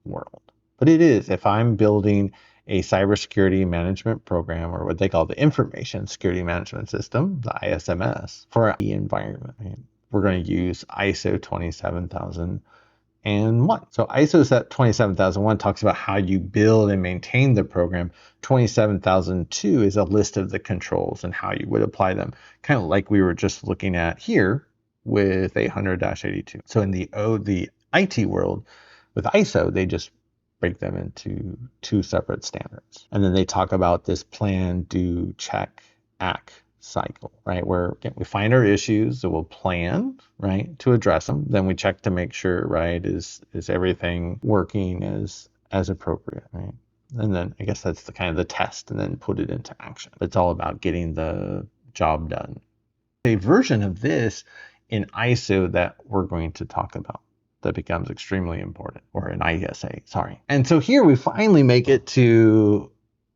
world. But it is, if I'm building a cybersecurity management program, or what they call the Information Security Management System, the ISMS, for the environment, right, we're going to use ISO 27001. So ISO 27001 talks about how you build and maintain the program. 27002 is a list of the controls and how you would apply them, kind of like we were just looking at here with 800-82. So in the IT world, with ISO, they just break them into 2 separate standards. And then they talk about this plan, do, check, act cycle, right? Where again, we find our issues, so we'll plan, right, to address them. Then we check to make sure, right, is everything working as appropriate, right? And then I guess that's the kind of the test, and then put it into action. It's all about getting the job done. A version of this in ISO that we're going to talk about that becomes extremely important, or in ISA, sorry. And so here we finally make it to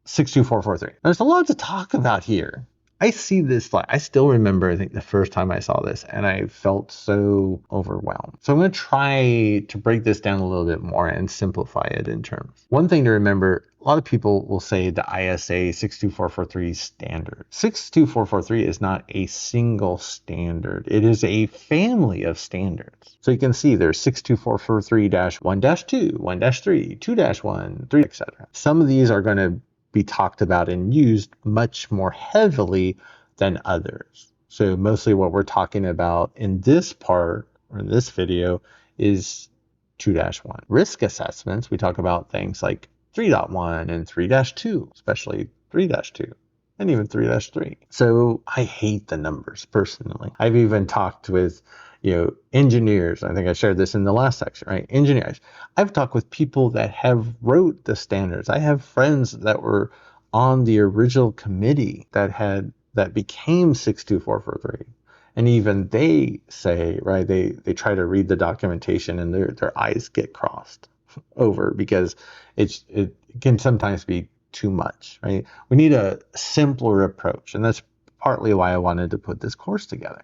62443. There's a lot to talk about here. I see this slide. I still remember, I think, the first time I saw this, and I felt so overwhelmed. So I'm going to try to break this down a little bit more and simplify it in terms. One thing to remember, A lot of people will say the ISA 62443 standard. 62443 is not a single standard. It is a family of standards. So you can see there's 62443-1-2, 1-3, 2-1, 3, etc. Some of these are going to be talked about and used much more heavily than others. So mostly what we're talking about in this part, or in this video, is 2-1. Risk assessments, we talk about things like 3.1 and 3-2, especially 3-2 and even 3-3. So I hate the numbers personally. I've even talked with engineers. I think I shared this in the last section, right? Engineers. I've talked with people that have wrote the standards. I have friends that were on the original committee that became 62443. And even they say, right, they try to read the documentation and their eyes get crossed over because it can sometimes be too much, right? We need a simpler approach. And that's partly why I wanted to put this course together.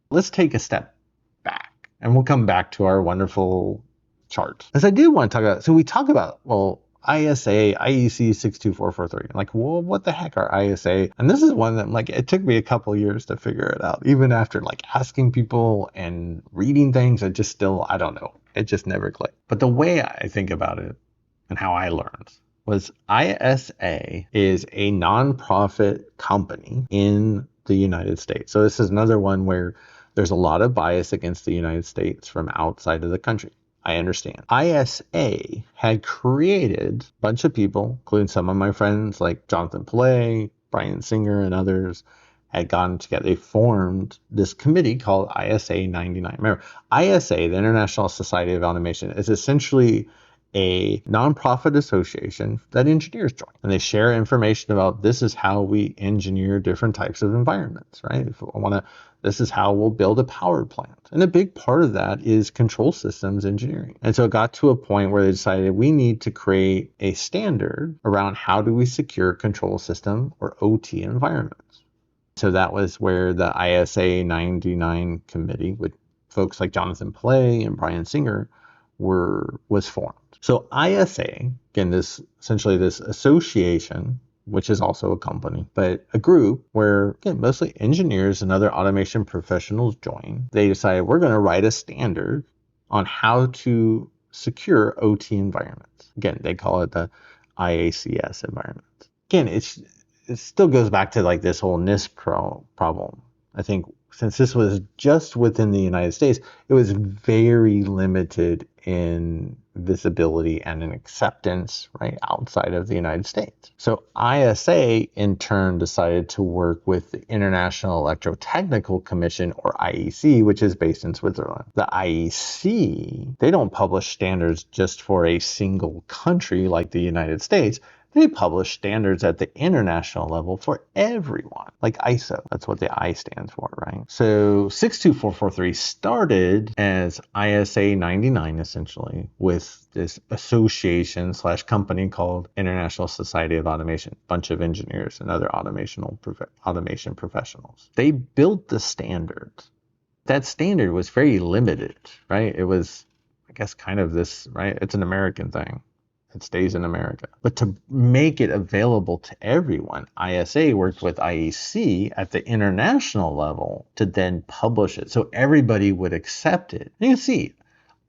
Let's take a step back and we'll come back to our wonderful chart. As I do want to talk about, so we talk about, well, ISA, IEC 62443. Like, well, what the heck are ISA? And this is one that, like, it took me a couple years to figure it out. Even after, like, asking people and reading things, I don't know. It just never clicked. But the way I think about it and how I learned was ISA is a nonprofit company in the United States. So this is another one where there's a lot of bias against the United States from outside of the country. I understand. ISA had created a bunch of people, including some of my friends like Jonathan Pillay, Brian Singer, and others, had gotten together. They formed this committee called ISA 99. Remember, ISA, the International Society of Automation, is essentially a nonprofit association that engineers join. And they share information about this is how we engineer different types of environments, right? This is how we'll build a power plant. And a big part of that is control systems engineering. And so it got to a point where they decided we need to create a standard around how do we secure control system or OT environments. So that was where the ISA 99 committee with folks like Jonathan Pillay and Brian Singer was formed. So ISA, again, this association, which is also a company, but a group where, again, mostly engineers and other automation professionals join. They decided we're going to write a standard on how to secure OT environments. Again, they call it the IACS environment. Again, it still goes back to like this whole NIST problem. I think since this was just within the United States, it was very limited in visibility and in acceptance, right, outside of the United States. So ISA, in turn, decided to work with the International Electrotechnical Commission, or IEC, which is based in Switzerland. The IEC, they don't publish standards just for a single country like the United States. They publish standards at the international level for everyone, like ISO. That's what the I stands for, right? So 62443 started as ISA 99, essentially, with this association / company called International Society of Automation, a bunch of engineers and other automation professionals. They built the standard. That standard was very limited, right? It was, I guess, kind of this, right? It's an American thing. It stays in America. But to make it available to everyone, ISA worked with IEC at the international level to then publish it so everybody would accept it. You can see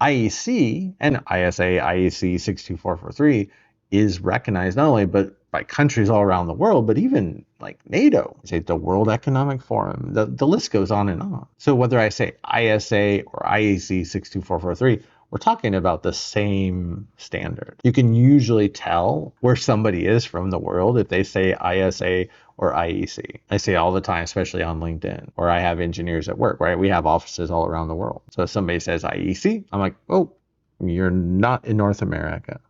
IEC and ISA, IEC 62443 is recognized not only by countries all around the world, but even like NATO, say the World Economic Forum. The list goes on and on. So whether I say ISA or IEC 62443, we're talking about the same standard. You can usually tell where somebody is from the world if they say ISA or IEC. I say all the time, especially on LinkedIn, or I have engineers at work, right? We have offices all around the world. So if somebody says IEC, I'm like, oh, you're not in North America,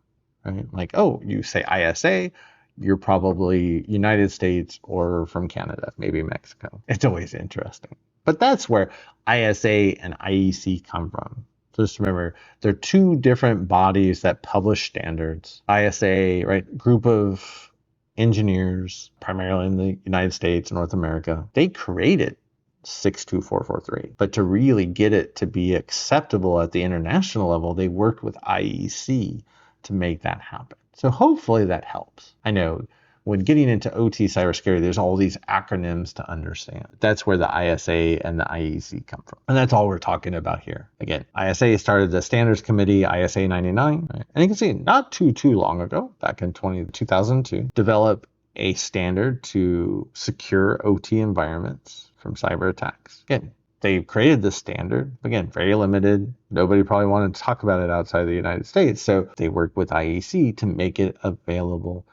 right? Like, oh, you say ISA, you're probably United States or from Canada, maybe Mexico. It's always interesting. But that's where ISA and IEC come from. So just remember, there are two different bodies that publish standards. ISA, right, group of engineers, primarily in the United States, North America, they created 62443. But to really get it to be acceptable at the international level, they worked with IEC to make that happen. So hopefully that helps. I know when getting into OT cybersecurity, there's all these acronyms to understand. That's where the ISA and the IEC come from. And that's all we're talking about here. Again, ISA started the standards committee, ISA 99. Right? And you can see not too long ago, back in 2002, develop a standard to secure OT environments from cyber attacks. Again, they created this standard, again, very limited. Nobody probably wanted to talk about it outside of the United States. So they worked with IEC to make it available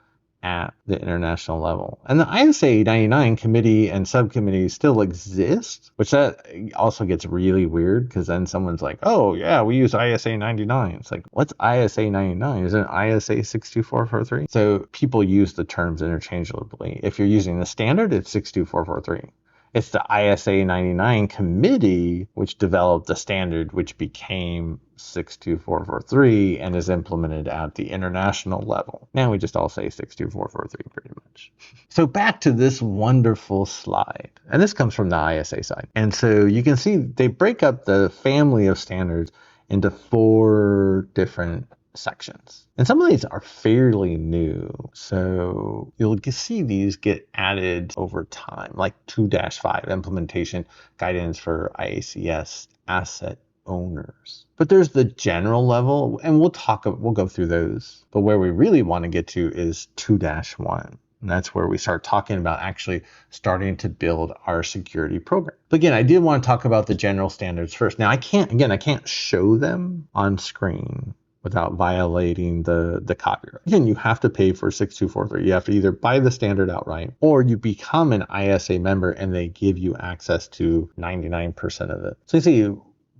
at the international level. And the ISA 99 committee and subcommittees still exist, which that also gets really weird because then someone's like, oh yeah, we use ISA 99. It's like, what's ISA 99? Isn't it ISA 62443? So people use the terms interchangeably. If you're using the standard, it's 62443. It's the ISA 99 committee which developed the standard which became 62443 and is implemented at the international level. Now we just all say 62443 pretty much. So back to this wonderful slide. And this comes from the ISA side. And so you can see they break up the family of standards into 4 different sections. And some of these are fairly new. So you'll see these get added over time, like 2-5 implementation guidance for IACS asset owners. But there's the general level, and we'll go through those. But where we really want to get to is 2-1. And that's where we start talking about actually starting to build our security program. But again, I did want to talk about the general standards first. Now I can't show them on screen without violating the copyright. Again, you have to pay for 6243. You have to either buy the standard outright or you become an ISA member and they give you access to 99% of it. So you see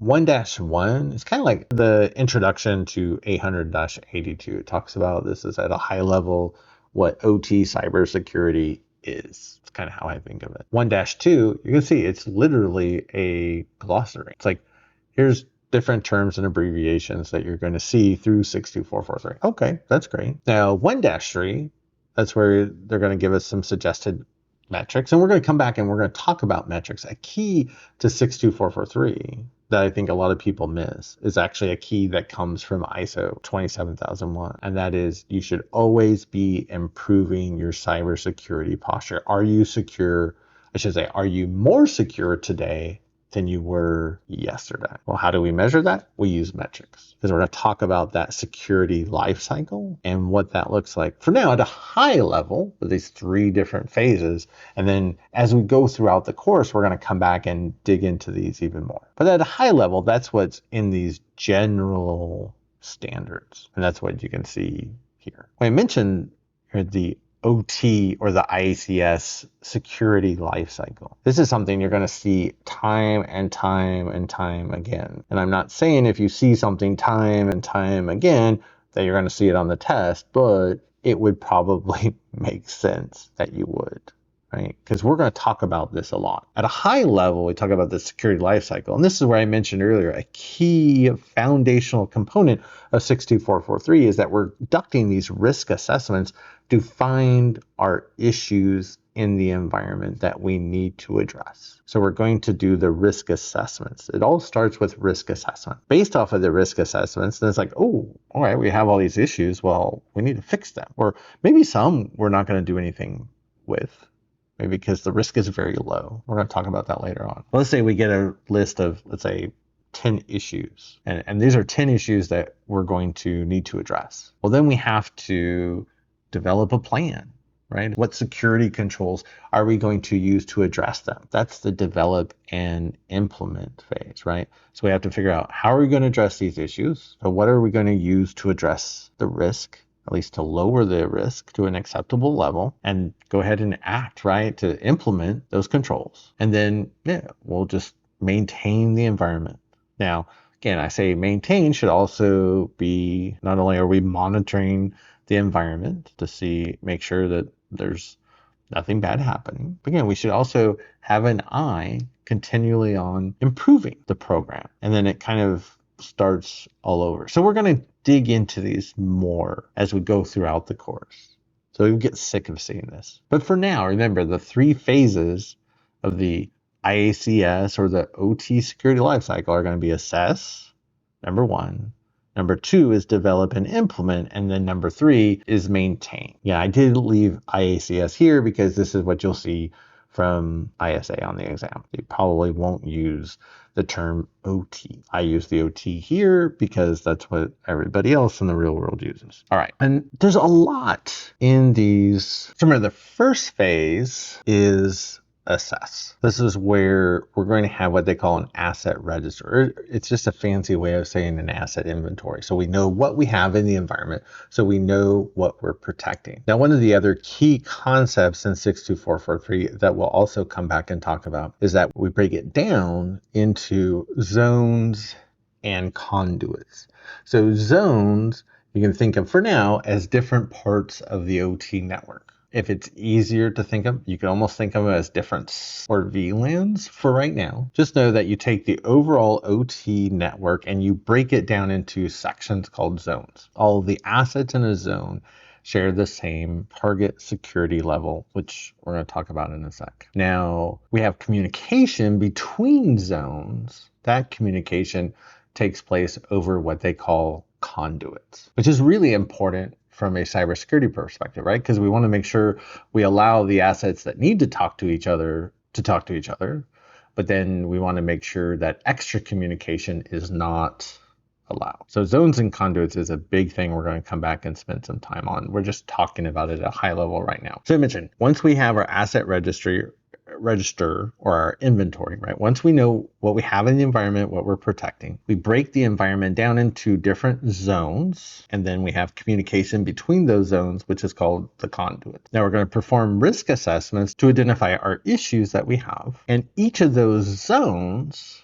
1-1 is kind of like the introduction to 800-82. It talks about this is at a high level what OT cybersecurity is. It's kind of how I think of it. 1-2, you can see it's literally a glossary. It's like, here's different terms and abbreviations that you're going to see through 62443. Okay, that's great. Now 1-3, that's where they're going to give us some suggested metrics. And we're going to come back and we're going to talk about metrics. A key to 62443 that I think a lot of people miss is actually a key that comes from ISO 27001. And that is you should always be improving your cybersecurity posture. Are you secure? I should say, are you more secure today than you were yesterday? Well, how do we measure that? We use metrics because we're going to talk about that security lifecycle and what that looks like for now at a high level with these 3 different phases. And then as we go throughout the course, we're going to come back and dig into these even more. But at a high level, that's what's in these general standards. And that's what you can see here. I mentioned here the OT or the IACS security lifecycle. This is something you're going to see time and time and time again. And I'm not saying if you see something time and time again that you're going to see it on the test, but it would probably make sense that you would, right? Because we're going to talk about this a lot. At a high level, we talk about the security lifecycle. And this is where I mentioned earlier, a key foundational component of 62443 is that we're conducting these risk assessments to find our issues in the environment that we need to address. So we're going to do the risk assessments. It all starts with risk assessment. Based off of the risk assessments, then it's like, oh, all right, we have all these issues. Well, we need to fix them. Or maybe some we're not going to do anything with. Maybe because the risk is very low. We're going to talk about that later on. Let's say we get a list of, let's say, 10 issues. And these are 10 issues that we're going to need to address. Well, then we have to develop a plan, right? What security controls are we going to use to address them? That's the develop and implement phase, right? So we have to figure out how are we going to address these issues? So what are we going to use to address the risk? At least to lower the risk to an acceptable level and go ahead and act, right, to implement those controls. And then, we'll just maintain the environment. Now, again, I say maintain should also be, not only are we monitoring the environment to make sure that there's nothing bad happening, but again, we should also have an eye continually on improving the program. And then it kind of starts all over. So we're going to dig into these more as we go throughout the course. So you get sick of seeing this. But for now, remember the 3 phases of the IACS or the OT security lifecycle are going to be assess, number 1, Number 2 is develop and implement. And then number 3 is maintain. Yeah, I did leave IACS here because this is what you'll see from ISA on the exam. They probably won't use the term OT. I use the OT here because that's what everybody else in the real world uses. All right, and there's a lot in these. Remember, the first phase is assess. This is where we're going to have what they call an asset register. It's just a fancy way of saying an asset inventory. So we know what we have in the environment, so we know what we're protecting. Now, one of the other key concepts in 62443 that we'll also come back and talk about is that we break it down into zones and conduits. So zones, you can think of for now as different parts of the OT network. If it's easier to think of, you can almost think of them as different or VLANs for right now. Just know that you take the overall OT network and you break it down into sections called zones. All of the assets in a zone share the same target security level, which we're going to talk about in a sec. Now, we have communication between zones. That communication takes place over what they call conduits, which is really important from a cybersecurity perspective, right? Because we want to make sure we allow the assets that need to talk to each other, but then we want to make sure that extra communication is not allowed. So zones and conduits is a big thing we're going to come back and spend some time on. We're just talking about it at a high level right now. So I mentioned, once we have our asset register or our inventory, right? Once we know what we have in the environment, what we're protecting, we break the environment down into different zones, and then we have communication between those zones, which is called the conduit. Now we're going to perform risk assessments to identify our issues that we have, and each of those zones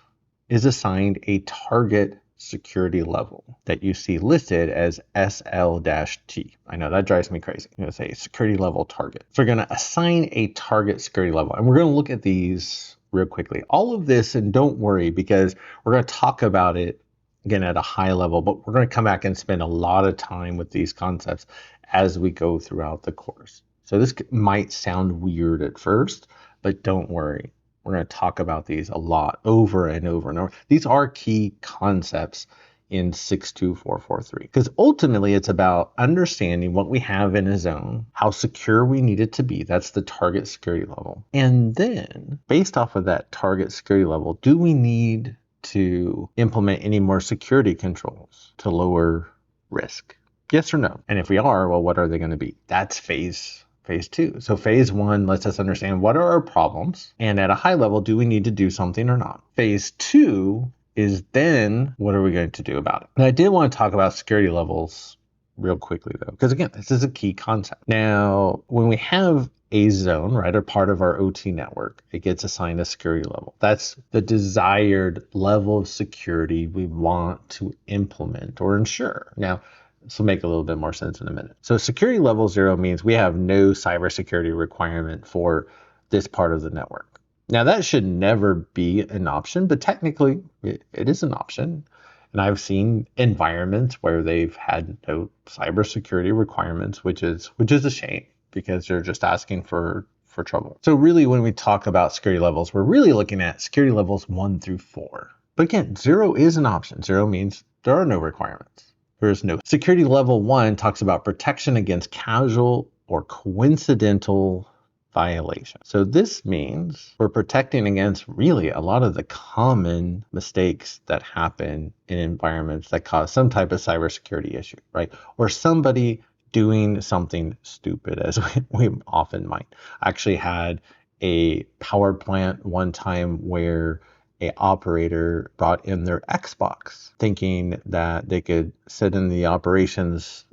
is assigned a target security level that you see listed as SL-T. I know that drives me crazy. I'm going to say security level target. So we're going to assign a target security level, and we're going to look at these real quickly. All of this, and don't worry, because we're going to talk about it again at a high level, but we're going to come back and spend a lot of time with these concepts as we go throughout the course. So this might sound weird at first, but don't worry. We're going to talk about these a lot over and over and over. These are key concepts in 62443 because ultimately it's about understanding what we have in a zone, how secure we need it to be. That's the target security level. And then based off of that target security level, do we need to implement any more security controls to lower risk? Yes or no? And if we are, well, what are they going to be? That's phase 2. So phase 1 lets us understand what are our problems, and at a high level, do we need to do something or not? Phase 2 is then what are we going to do about it? And I did want to talk about security levels real quickly though, because again, this is a key concept. Now, when we have a zone, right, or part of our OT network, it gets assigned a security level. That's the desired level of security we want to implement or ensure. Now, this will make a little bit more sense in a minute. So security level 0 means we have no cybersecurity requirement for this part of the network. Now that should never be an option, but technically it is an option. And I've seen environments where they've had no cybersecurity requirements, which is a shame because they're just asking for trouble. So really when we talk about security levels, we're really looking at security levels 1 through 4. But again, 0 is an option. 0 means there are no requirements. There is no. Security level 1 talks about protection against casual or coincidental violation. So this means we're protecting against really a lot of the common mistakes that happen in environments that cause some type of cybersecurity issue, right? Or somebody doing something stupid, as we often might. I actually had a power plant one time where an operator brought in their Xbox thinking that they could sit in the operations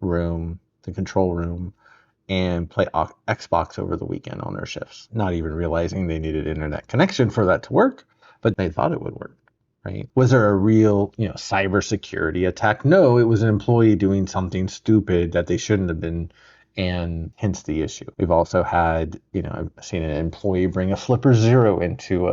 room, the control room, and play Xbox over the weekend on their shifts, not even realizing they needed internet connection for that to work, but they thought it would work, right? Was there a real, cybersecurity attack? No, it was an employee doing something stupid that they shouldn't have been, and hence the issue. We've also had, I've seen an employee bring a flipper 0 into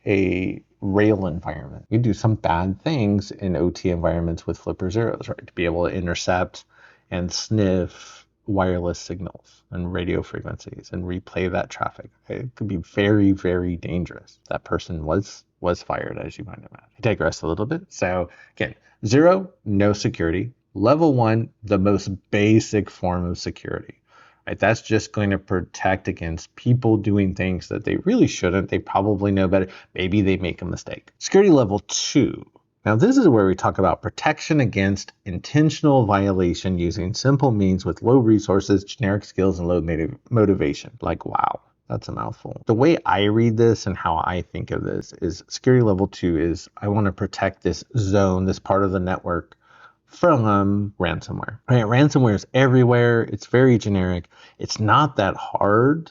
a rail environment. You do some bad things in OT environments with flipper 0s, right? To be able to intercept and sniff wireless signals and radio frequencies and replay that traffic. It could be very, very dangerous. That person was fired, as you might imagine. I digress a little bit. So again, 0, no security. Level 1, the most basic form of security. Right? That's just going to protect against people doing things that they really shouldn't. They probably know better. Maybe they make a mistake. Security level 2. Now, this is where we talk about protection against intentional violation using simple means with low resources, generic skills, and low motivation. Like, wow, that's a mouthful. The way I read this and how I think of this is security level 2 is I want to protect this zone, this part of the network from ransomware. Right? Ransomware is everywhere. It's very generic. It's not that hard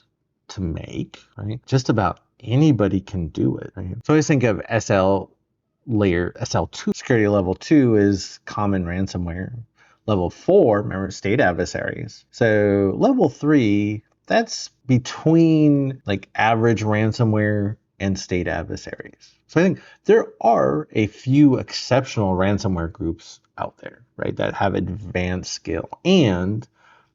to make, right? Just about anybody can do it, right? So I think of layer SL2. Security level 2 is common ransomware. Level 4, remember, state adversaries. So level 3, that's between like average ransomware and state adversaries. So I think there are a few exceptional ransomware groups out there, right, that have advanced skill, and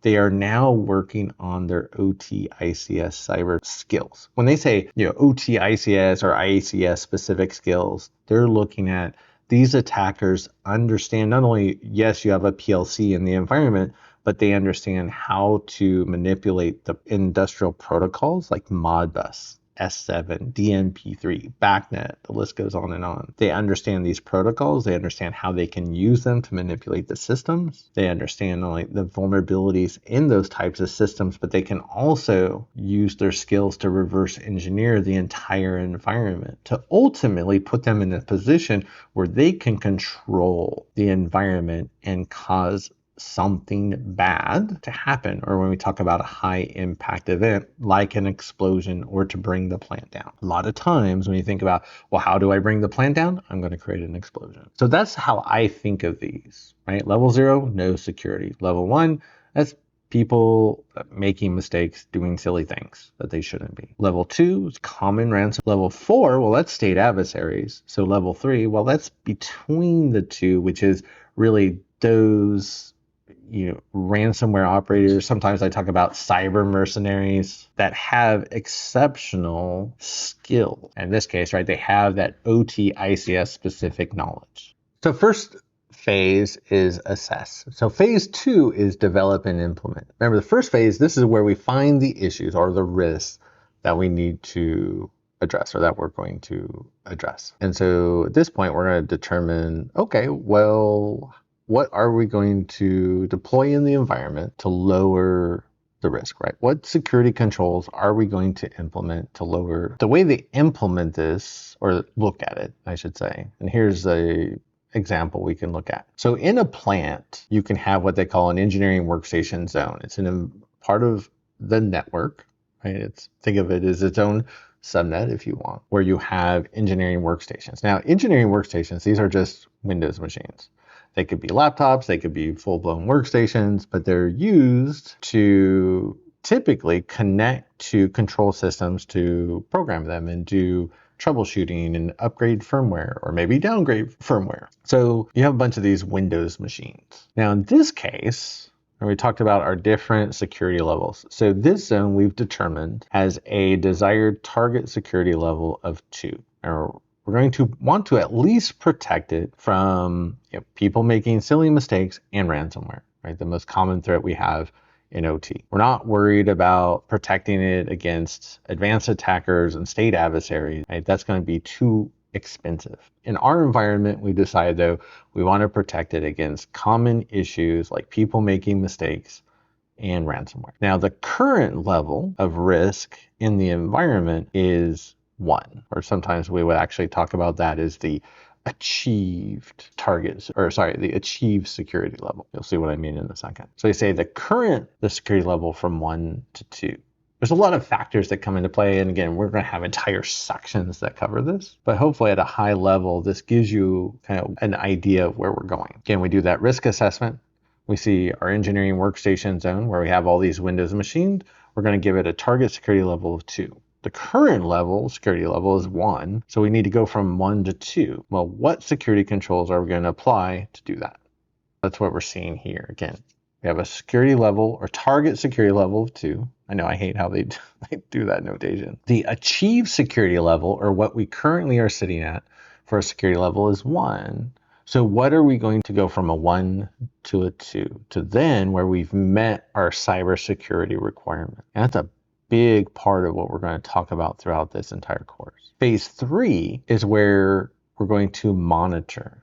they are now working on their OT ICS cyber skills. When they say, OT ICS or IACS specific skills, they're looking at these attackers understand not only, yes, you have a PLC in the environment, but they understand how to manipulate the industrial protocols like Modbus, S7, DNP3, BACnet, the list goes on and on. They understand these protocols. They understand how they can use them to manipulate the systems. They understand like the vulnerabilities in those types of systems, but they can also use their skills to reverse engineer the entire environment to ultimately put them in a position where they can control the environment and cause something bad to happen, or when we talk about a high impact event like an explosion or to bring the plant down. A lot of times when you think about, well, how do I bring the plant down? I'm going to create an explosion. So that's how I think of these, right? Level 0, no security. Level 1, that's people making mistakes, doing silly things that they shouldn't be. Level 2 is common ransom. Level 4, well, that's state adversaries. So level 3, well, that's between the two, which is really those ransomware operators. Sometimes I talk about cyber mercenaries that have exceptional skill. In this case, right, they have that OT ICS specific knowledge. So first phase is assess. So phase 2 is develop and implement. Remember, the first phase, this is where we find the issues or the risks that we need to address or that we're going to address. And so at this point, we're going to determine, okay, well, what are we going to deploy in the environment to lower the risk, right? What security controls are we going to implement to lower the way they implement this, or look at it, I should say. And here's a example we can look at. So in a plant, you can have what they call an engineering workstation zone. It's in a part of the network, right? Think of it as its own subnet if you want, where you have engineering workstations. Now, engineering workstations, these are just Windows machines. They could be laptops, they could be full-blown workstations, but they're used to typically connect to control systems to program them and do troubleshooting and upgrade firmware or maybe downgrade firmware. So you have a bunch of these Windows machines. Now in this case, we talked about our different security levels. So this zone we've determined has a desired target security level of 2. Or we're going to want to at least protect it from people making silly mistakes and ransomware, right? The most common threat we have in OT. We're not worried about protecting it against advanced attackers and state adversaries, right? That's going to be too expensive. In our environment, we decide though, we want to protect it against common issues like people making mistakes and ransomware. Now, the current level of risk in the environment is 1, or sometimes we would actually talk about that as the achieved targets, or sorry, the achieved security level. You'll see what I mean in a second. So you say the security level from 1 to 2. There's a lot of factors that come into play, and again, we're going to have entire sections that cover this, but hopefully at a high level, this gives you kind of an idea of where we're going. Again, we do that risk assessment. We see our engineering workstation zone where we have all these Windows machines. We're going to give it a target security level of 2. The current security level is 1, so we need to go from 1 to 2. Well, what security controls are we going to apply to do that? That's what we're seeing here. Again, we have a security level or target security level of 2. I know I hate how they do that notation. The achieved security level, or what we currently are sitting at for a security level, is 1. So what are we going to go from a 1 to a 2 to then where we've met our cybersecurity requirement? And that's a big part of what we're going to talk about throughout this entire course. Phase 3 is where we're going to monitor,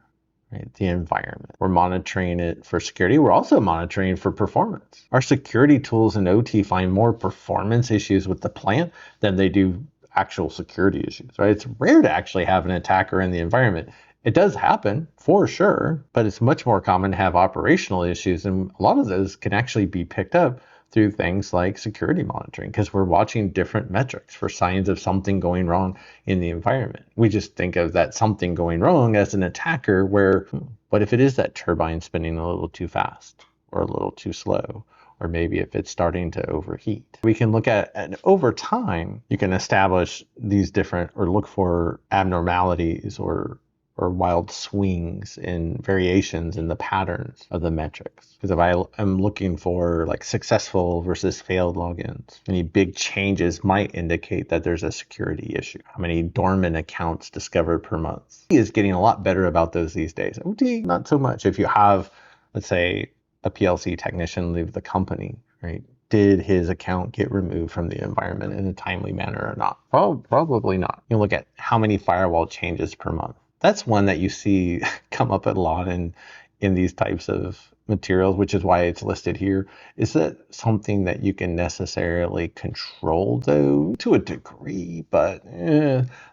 right, the environment. We're monitoring it for security. We're also monitoring for performance. Our security tools in OT find more performance issues with the plant than they do actual security issues, right? It's rare to actually have an attacker in the environment. It does happen for sure, but it's much more common to have operational issues. And a lot of those can actually be picked up through things like security monitoring, because we're watching different metrics for signs of something going wrong in the environment. We just think of that something going wrong as an attacker, where what if it is that turbine spinning a little too fast or a little too slow? Or maybe if it's starting to overheat. We can look at, and over time, you can establish these different, or look for abnormalities or wild swings in variations in the patterns of the metrics. Because if I am looking for like successful versus failed logins, any big changes might indicate that there's a security issue. How many dormant accounts discovered per month? OT is getting a lot better about those these days. OT, not so much. If you have, let's say, a PLC technician leave the company, right? Did his account get removed from the environment in a timely manner or not? Probably not. You look at how many firewall changes per month. That's one that you see come up a lot in these types of materials, which is why it's listed here. Is that something that you can necessarily control, though, to a degree? But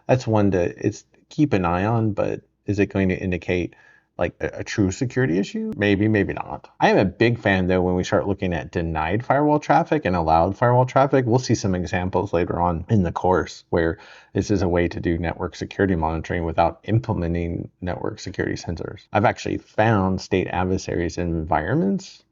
that's one to keep an eye on. But is it going to indicate like a true security issue? Maybe, maybe not. I am a big fan, though, when we start looking at denied firewall traffic and allowed firewall traffic. We'll see some examples later on in the course where this is a way to do network security monitoring without implementing network security sensors. I've actually found state adversaries in environments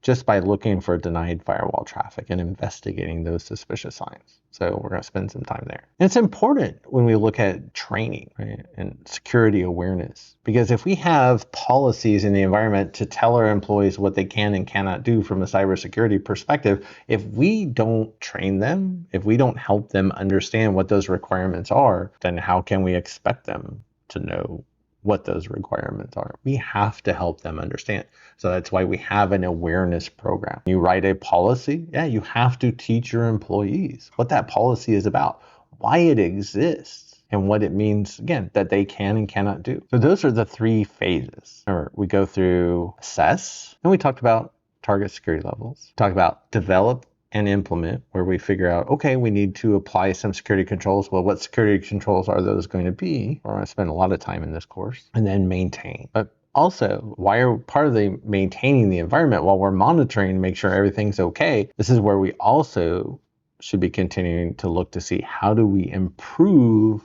just by looking for denied firewall traffic and investigating those suspicious signs. So we're going to spend some time there. And it's important when we look at training, right, and security awareness, because if we have policies in the environment to tell our employees what they can and cannot do from a cybersecurity perspective, if we don't train them, if we don't help them understand what those requirements are, then how can we expect them to know what those requirements are? We have to help them understand. So that's why we have an awareness program. You write a policy, you have to teach your employees what that policy is about, why it exists, and what it means, again, that they can and cannot do. So those are the 3 phases. Remember, we go through assess, and we talked about target security levels. Talk about develop and implement, where we figure out, okay, we need to apply some security controls. Well, what security controls are those going to be? We're going to spend a lot of time in this course. And then maintain. But also, why are part of the maintaining the environment while we're monitoring to make sure everything's okay? This is where we also should be continuing to look to see, how do we improve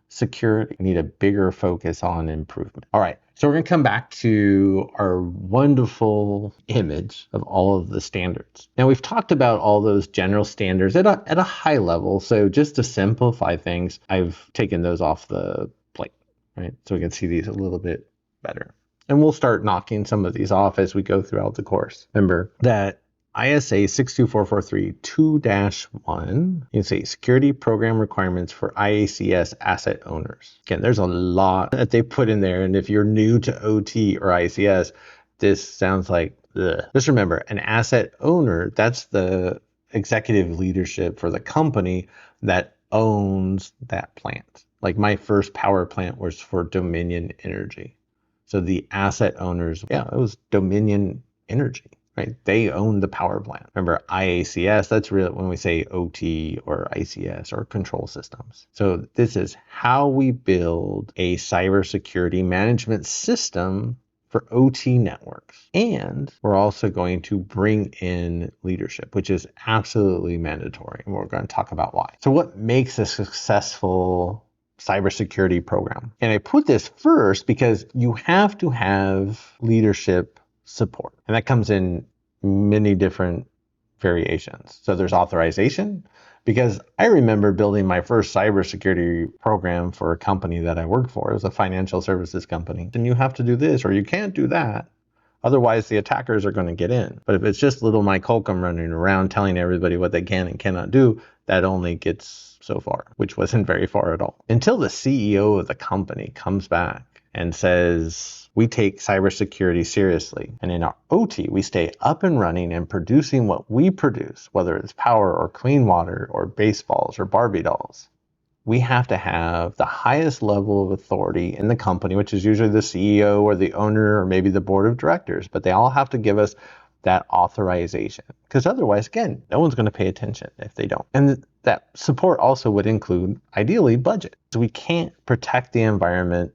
security? We need a bigger focus on improvement. All right, so we're going to come back to our wonderful image of all of the standards. Now, we've talked about all those general standards at a high level. So just to simplify things, I've taken those off the plate, right? So we can see these a little bit better. And we'll start knocking some of these off as we go throughout the course. Remember that ISA 62443 2-1, you can say security program requirements for IACS asset owners. Again, there's a lot that they put in there. And if you're new to OT or ICS, this sounds like, ugh. Just remember, an asset owner, that's the executive leadership for the company that owns that plant. Like my first power plant was for Dominion Energy. So the asset owners, it was Dominion Energy, right? They own the power plant. Remember, IACS, that's really when we say OT or ICS or control systems. So this is how we build a cybersecurity management system for OT networks. And we're also going to bring in leadership, which is absolutely mandatory. And we're going to talk about why. So what makes a successful cybersecurity program? And I put this first because you have to have leadership support. And that comes in many different variations. So there's authorization, because I remember building my first cybersecurity program for a company that I worked for. It was a financial services company. And you have to do this or you can't do that. Otherwise, the attackers are going to get in. But if it's just little Mike Holcomb running around telling everybody what they can and cannot do, that only gets so far, which wasn't very far at all. Until the CEO of the company comes back and says, we take cybersecurity seriously. And in our OT, we stay up and running and producing what we produce, whether it's power or clean water or baseballs or Barbie dolls. We have to have the highest level of authority in the company, which is usually the CEO or the owner or maybe the board of directors, but they all have to give us that authorization, because otherwise, again, no one's going to pay attention if they don't. And that support also would include, ideally, budget. So we can't protect the environment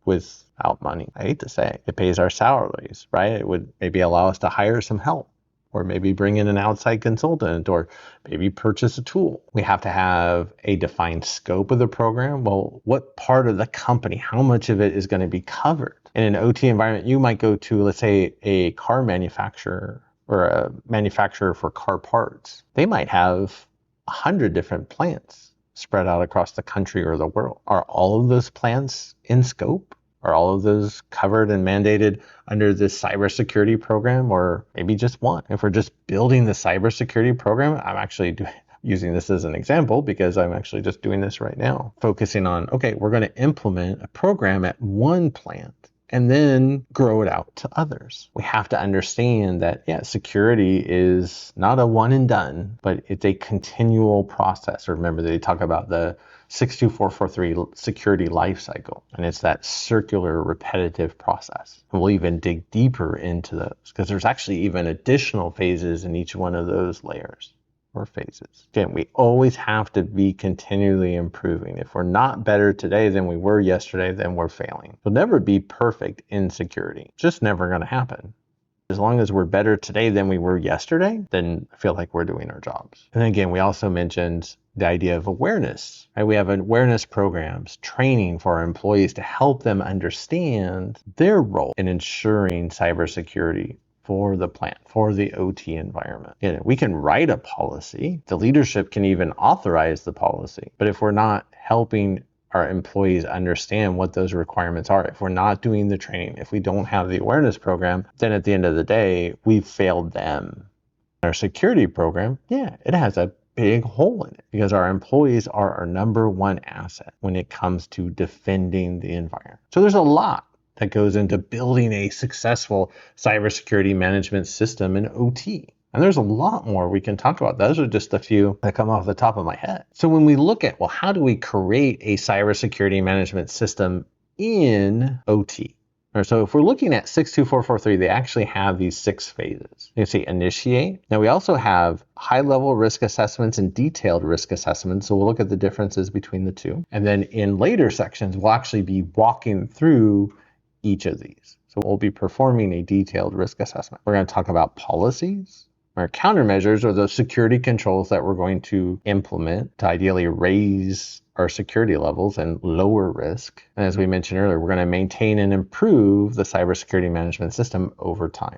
without money. I hate to say it pays our salaries, right? It would maybe allow us to hire some help, or maybe bring in an outside consultant, or maybe purchase a tool. We have to have a defined scope of the program. Well, what part of the company, how much of it is going to be covered? In an OT environment, you might go to, let's say, a car manufacturer or a manufacturer for car parts. They might have 100 different plants spread out across the country or the world. Are all of those plants in scope? Are all of those covered and mandated under this cybersecurity program, or maybe just one? If we're just building the cybersecurity program, I'm actually using this as an example because I'm actually just doing this right now, focusing on, okay, we're going to implement a program at one plant and then grow it out to others. We have to understand that, yeah, security is not a one and done, but it's a continual process. Remember, they talk about the 62443 security lifecycle, and it's that circular repetitive process. And we'll even dig deeper into those because there's actually even additional phases in each one of those layers or phases. Again, we always have to be continually improving. If we're not better today than we were yesterday, then we're failing. We'll never be perfect in security. It's just never going to happen. As long as we're better today than we were yesterday, then I feel like we're doing our jobs. And again, we also mentioned the idea of awareness. Right? We have awareness programs, training for our employees to help them understand their role in ensuring cybersecurity for the plant, for the OT environment. We can write a policy. The leadership can even authorize the policy. But if we're not helping our employees understand what those requirements are, if we're not doing the training, if we don't have the awareness program, then at the end of the day, we've failed them. Our security program, yeah, it has a big hole in it because our employees are our number one asset when it comes to defending the environment. So there's a lot that goes into building a successful cybersecurity management system in OT. And there's a lot more we can talk about. Those are just a few that come off the top of my head. So when we look at, well, how do we create a cybersecurity management system in OT? So if we're looking at 62443, they actually have these 6 phases. You see initiate. Now we also have high-level risk assessments and detailed risk assessments. So we'll look at the differences between the two. And then in later sections, we'll actually be walking through each of these. So we'll be performing a detailed risk assessment. We're going to talk about policies. Our countermeasures are those security controls that we're going to implement to ideally raise our security levels and lower risk. And as we mentioned earlier, we're going to maintain and improve the cybersecurity management system over time.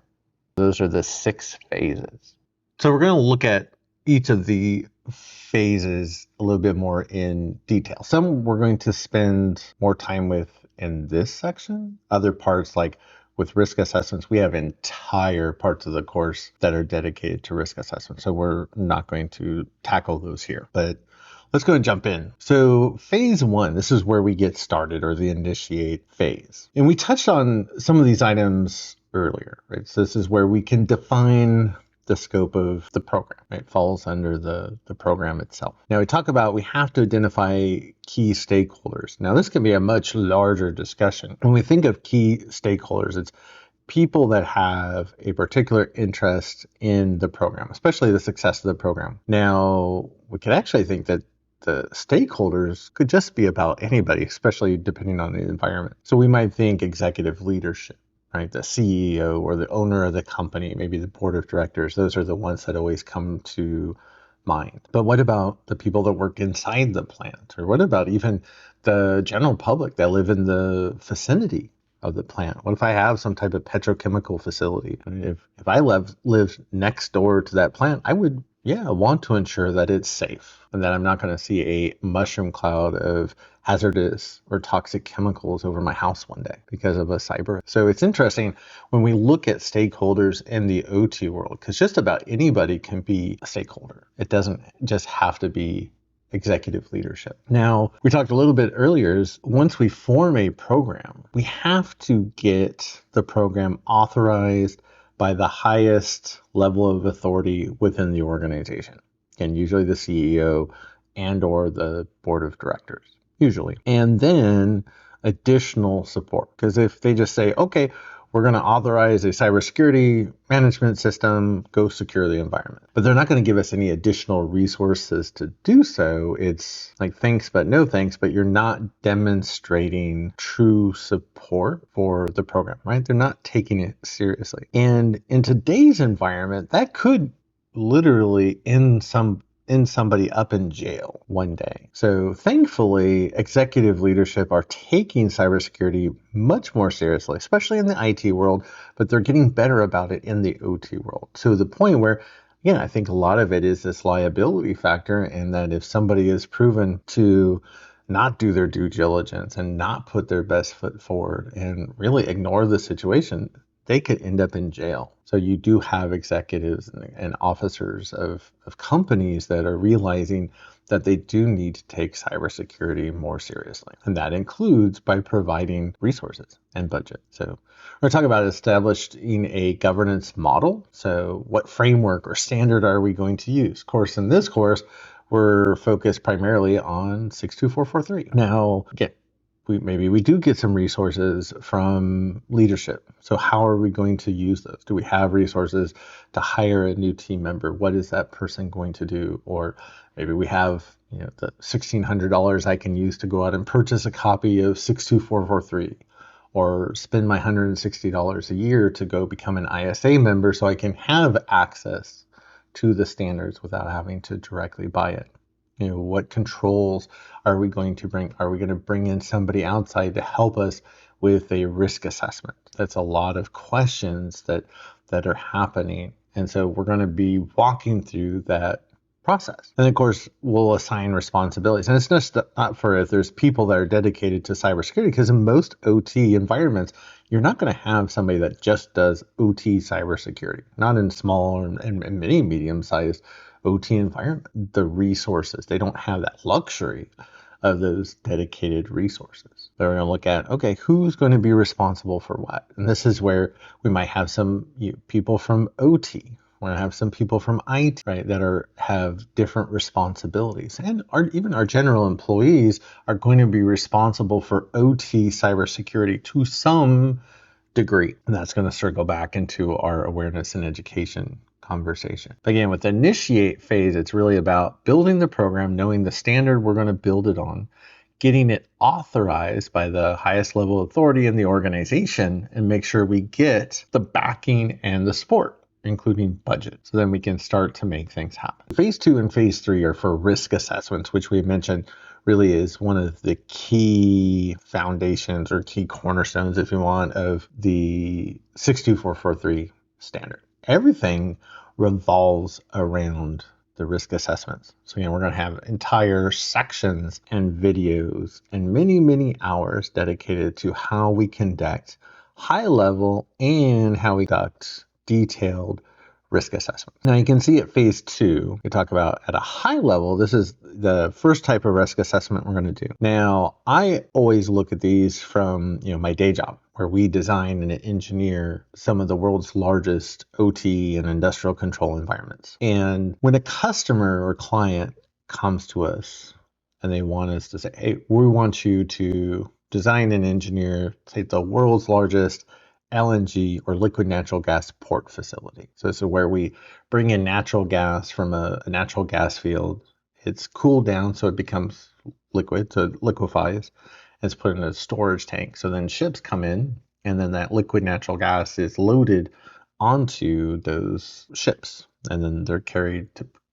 Those are the 6 phases. So we're going to look at each of the phases a little bit more in detail. Some we're going to spend more time with in this section. Other parts, like with risk assessments, we have entire parts of the course that are dedicated to risk assessment. So we're not going to tackle those here, but let's go and jump in. So phase 1, this is where we get started, or the initiate phase. And we touched on some of these items earlier, right? So this is where we can define the scope of the program. It falls under the program itself. Now we talk about we have to identify key stakeholders. Now this can be a much larger discussion. When we think of key stakeholders, it's people that have a particular interest in the program, especially the success of the program. Now we could actually think that the stakeholders could just be about anybody, especially depending on the environment. So we might think executive leadership, right? The CEO or the owner of the company, maybe the board of directors. Those are the ones that always come to mind. But what about the people that work inside the plant? Or what about even the general public that live in the vicinity of the plant? What if I have some type of petrochemical facility? I mean, if I live next door to that plant, I would, want to ensure that it's safe and that I'm not going to see a mushroom cloud of hazardous or toxic chemicals over my house one day because of a cyber. So it's interesting when we look at stakeholders in the OT world, because just about anybody can be a stakeholder. It doesn't just have to be executive leadership. Now, we talked a little bit earlier is once we form a program, we have to get the program authorized by the highest level of authority within the organization. And usually the CEO and or the board of directors, usually. And then additional support. Because if they just say, okay, we're going to authorize a cybersecurity management system, go secure the environment. But they're not going to give us any additional resources to do so. It's like thanks, but no thanks, but you're not demonstrating true support for the program, right? They're not taking it seriously. And in today's environment, that could literally end somebody up in jail one day. So thankfully, executive leadership are taking cybersecurity much more seriously, especially in the IT world, but they're getting better about it in the OT world. To the point where, yeah, I think a lot of it is this liability factor, and that if somebody is proven to not do their due diligence and not put their best foot forward and really ignore the situation, they could end up in jail. So you do have executives and officers of companies that are realizing that they do need to take cybersecurity more seriously. And that includes by providing resources and budget. So we're going to talk about establishing a governance model. So what framework or standard are we going to use? Of course, in this course, we're focused primarily on 62443. Now, again, maybe we do get some resources from leadership. So how are we going to use those? Do we have resources to hire a new team member? What is that person going to do? Or maybe we have the $1,600 I can use to go out and purchase a copy of 62443, or spend my $160 a year to go become an ISA member so I can have access to the standards without having to directly buy it. What controls are we going to bring? Are we going to bring in somebody outside to help us with a risk assessment? That's a lot of questions that are happening. And so we're going to be walking through that process. And of course, we'll assign responsibilities. And it's just not for if there's people that are dedicated to cybersecurity, because in most OT environments, you're not going to have somebody that just does OT cybersecurity, not in small and many medium-sized OT environment. The resources, they don't have that luxury of those dedicated resources. They're going to look at, okay, who's going to be responsible for what? And this is where we might have some people from OT. We're going to have some people from IT, right, that have different responsibilities. And even our general employees are going to be responsible for OT cybersecurity to some degree. And that's going to circle back into our awareness and education conversation. Again, with the initiate phase, it's really about building the program, knowing the standard we're going to build it on, getting it authorized by the highest level of authority in the organization, and make sure we get the backing and the support, including budget. So then we can start to make things happen. Phase 2 and phase 3 are for risk assessments, which we mentioned really is one of the key foundations or key cornerstones, if you want, of the 62443 standard. Everything revolves around the risk assessments. So we're going to have entire sections and videos and many, many hours dedicated to how we conduct high level and how we conduct detailed risk assessment. Now you can see at phase 2, we talk about at a high level, this is the first type of risk assessment we're going to do. Now, I always look at these from my day job, where we design and engineer some of the world's largest OT and industrial control environments. And when a customer or client comes to us and they want us to say, hey, we want you to design and engineer, say, the world's largest LNG or liquid natural gas port facility. So this is where we bring in natural gas from a natural gas field. It's cooled down so it becomes liquid, so it liquefies. It's put in a storage tank. So then ships come in, and then that liquid natural gas is loaded onto those ships, and then they're carried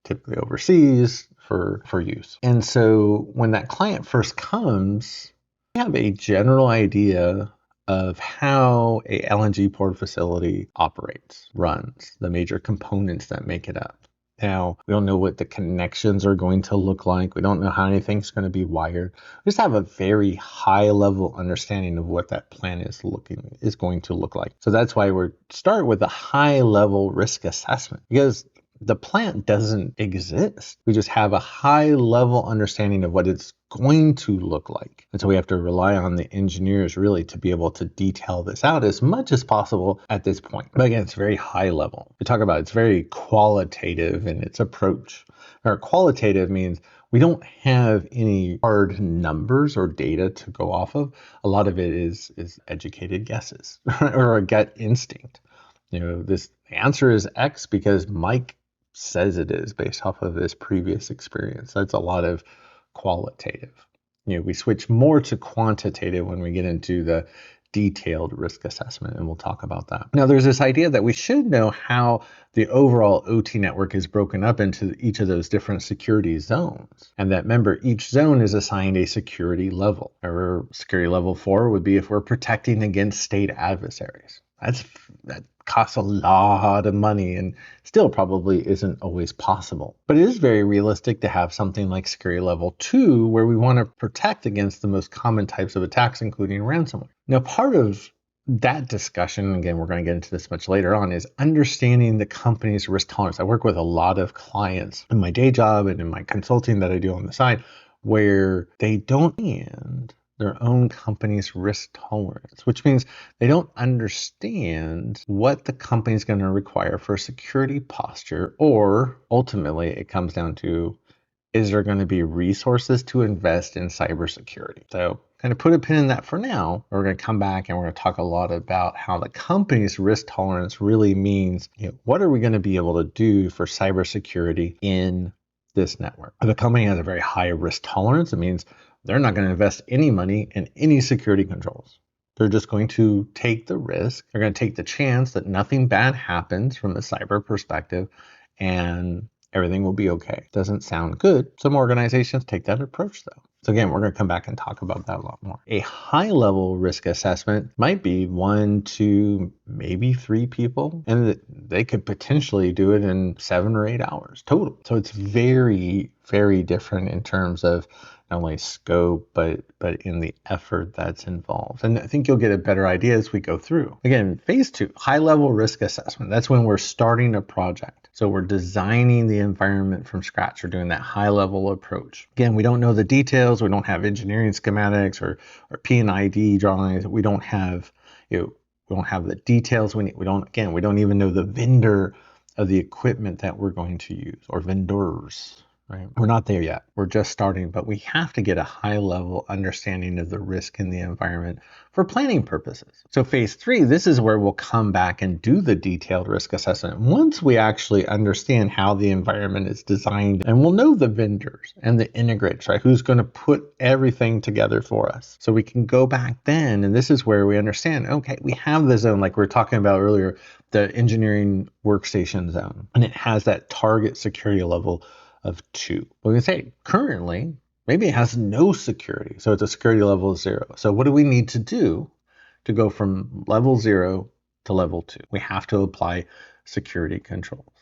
typically overseas for use. And so when that client first comes, we have a general idea of how a LNG port facility operates, runs, the major components that make it up. Now, we don't know what the connections are going to look like. We don't know how anything's going to be wired. We just have a very high level understanding of what that plan is going to look like. So that's why we start with a high level risk assessment, because the plant doesn't exist. We just have a high level understanding of what it's going to look like. And so we have to rely on the engineers really to be able to detail this out as much as possible at this point. But again, it's very high level. We talk about it's very qualitative in its approach. Or qualitative means we don't have any hard numbers or data to go off of. A lot of it is educated guesses or a gut instinct. This answer is X because Mike says it is based off of his previous experience. That's a lot of qualitative. We switch more to quantitative when we get into the detailed risk assessment, and we'll talk about that. Now, there's this idea that we should know how the overall OT network is broken up into each of those different security zones. And that, remember, each zone is assigned a security level. Or security level 4 would be if we're protecting against state adversaries. That costs a lot of money and still probably isn't always possible. But it is very realistic to have something like security level 2 where we want to protect against the most common types of attacks, including ransomware. Now, part of that discussion, again, we're going to get into this much later on, is understanding the company's risk tolerance. I work with a lot of clients in my day job and in my consulting that I do on the side where they don't understand their own company's risk tolerance, which means they don't understand what the company is going to require for security posture, or ultimately it comes down to, is there going to be resources to invest in cybersecurity? So kind of put a pin in that for now. We're going to come back and we're going to talk a lot about how the company's risk tolerance really means, what are we going to be able to do for cybersecurity in this network? If a company has a very high risk tolerance, it means they're not going to invest any money in any security controls. They're just going to take the risk. They're going to take the chance that nothing bad happens from a cyber perspective and everything will be okay. Doesn't sound good. Some organizations take that approach though. So again, we're going to come back and talk about that a lot more. A high-level risk assessment might be 1, 2, maybe 3 people, and they could potentially do it in 7 or 8 hours total. So it's very, very different in terms of not only scope, but in the effort that's involved. And I think you'll get a better idea as we go through. Again, phase 2, high-level risk assessment. That's when we're starting a project. So we're designing the environment from scratch. We're doing that high-level approach. Again, we don't know the details. We don't have engineering schematics or P&ID drawings. We don't have, we don't have the details. We don't even know the vendor of the equipment that we're going to use, or vendors. Right? We're not there yet. We're just starting, but we have to get a high-level understanding of the risk in the environment for planning purposes. So phase 3, this is where we'll come back and do the detailed risk assessment once we actually understand how the environment is designed, and we'll know the vendors and the integrators, right? Who's going to put everything together for us. So we can go back then, and this is where we understand, okay, we have the zone like we were talking about earlier, the engineering workstation zone, and it has that target security level of 2. We can say currently, maybe it has no security. So it's a security level of 0. So what do we need to do to go from level 0 to level 2? We have to apply security controls.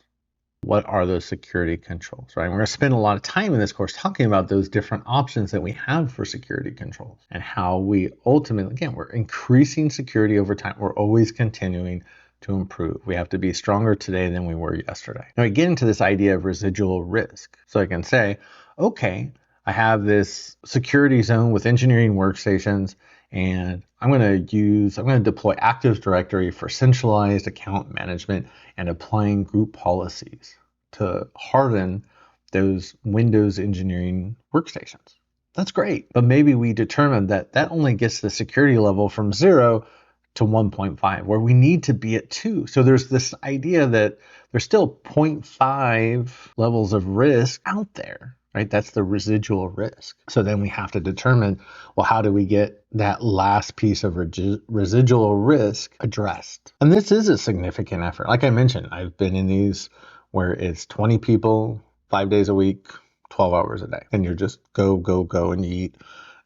What are those security controls, right? We're going to spend a lot of time in this course talking about those different options that we have for security controls and how we ultimately, again, we're increasing security over time. We're always continuing to improve. We have to be stronger today than we were yesterday. Now we get into this idea of residual risk. So I can say, okay, I have this security zone with engineering workstations, and I'm going to deploy Active Directory for centralized account management and applying group policies to harden those Windows engineering workstations. That's great. But maybe we determined that only gets the security level from 0 to 1.5, where we need to be at 2. So there's this idea that there's still 0.5 levels of risk out there, right? That's the residual risk. So then we have to determine, well, how do we get that last piece of residual risk addressed? And this is a significant effort. Like I mentioned, I've been in these where it's 20 people, 5 days a week, 12 hours a day, and you're just go, and you eat.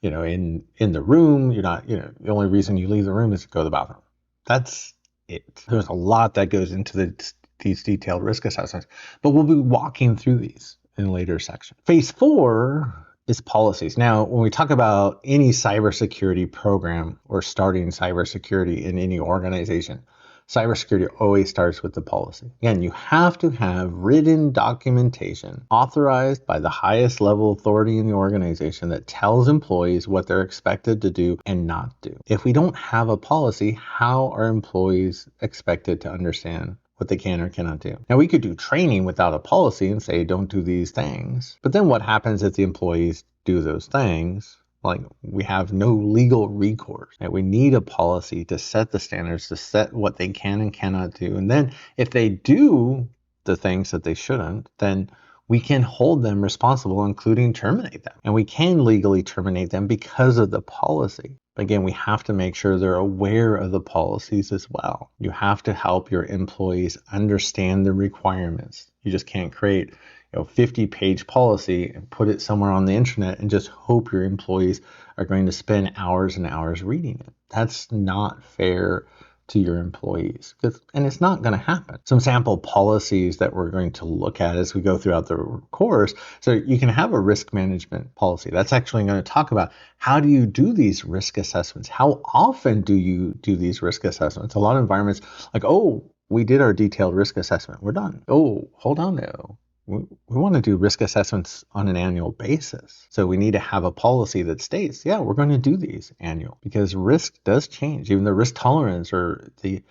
In the room, you're not, the only reason you leave the room is to go to the bathroom. That's it. There's a lot that goes into these detailed risk assessments, but we'll be walking through these in a later section. Phase 4 is policies. Now, when we talk about any cybersecurity program or starting cybersecurity in any organization, cybersecurity always starts with the policy. Again, you have to have written documentation authorized by the highest level authority in the organization that tells employees what they're expected to do and not do. If we don't have a policy, how are employees expected to understand what they can or cannot do? Now, we could do training without a policy and say, don't do these things. But then what happens if the employees do those things? Like, we have no legal recourse. Right? We need a policy to set the standards, to set what they can and cannot do. And then if they do the things that they shouldn't, then we can hold them responsible, including terminate them. And we can legally terminate them because of the policy. Again, we have to make sure they're aware of the policies as well. You have to help your employees understand the requirements. You just can't create 50-page policy and put it somewhere on the internet and just hope your employees are going to spend hours and hours reading it. That's not fair to your employees, and it's not going to happen. Some sample policies that we're going to look at as we go throughout the course. So you can have a risk management policy. That's actually going to talk about how do you do these risk assessments? How often do you do these risk assessments? A lot of environments like, oh, we did our detailed risk assessment. We're done. Oh, hold on though. We want to do risk assessments on an annual basis. So we need to have a policy that states, yeah, we're going to do these annual, because risk does change. Even the risk tolerance or the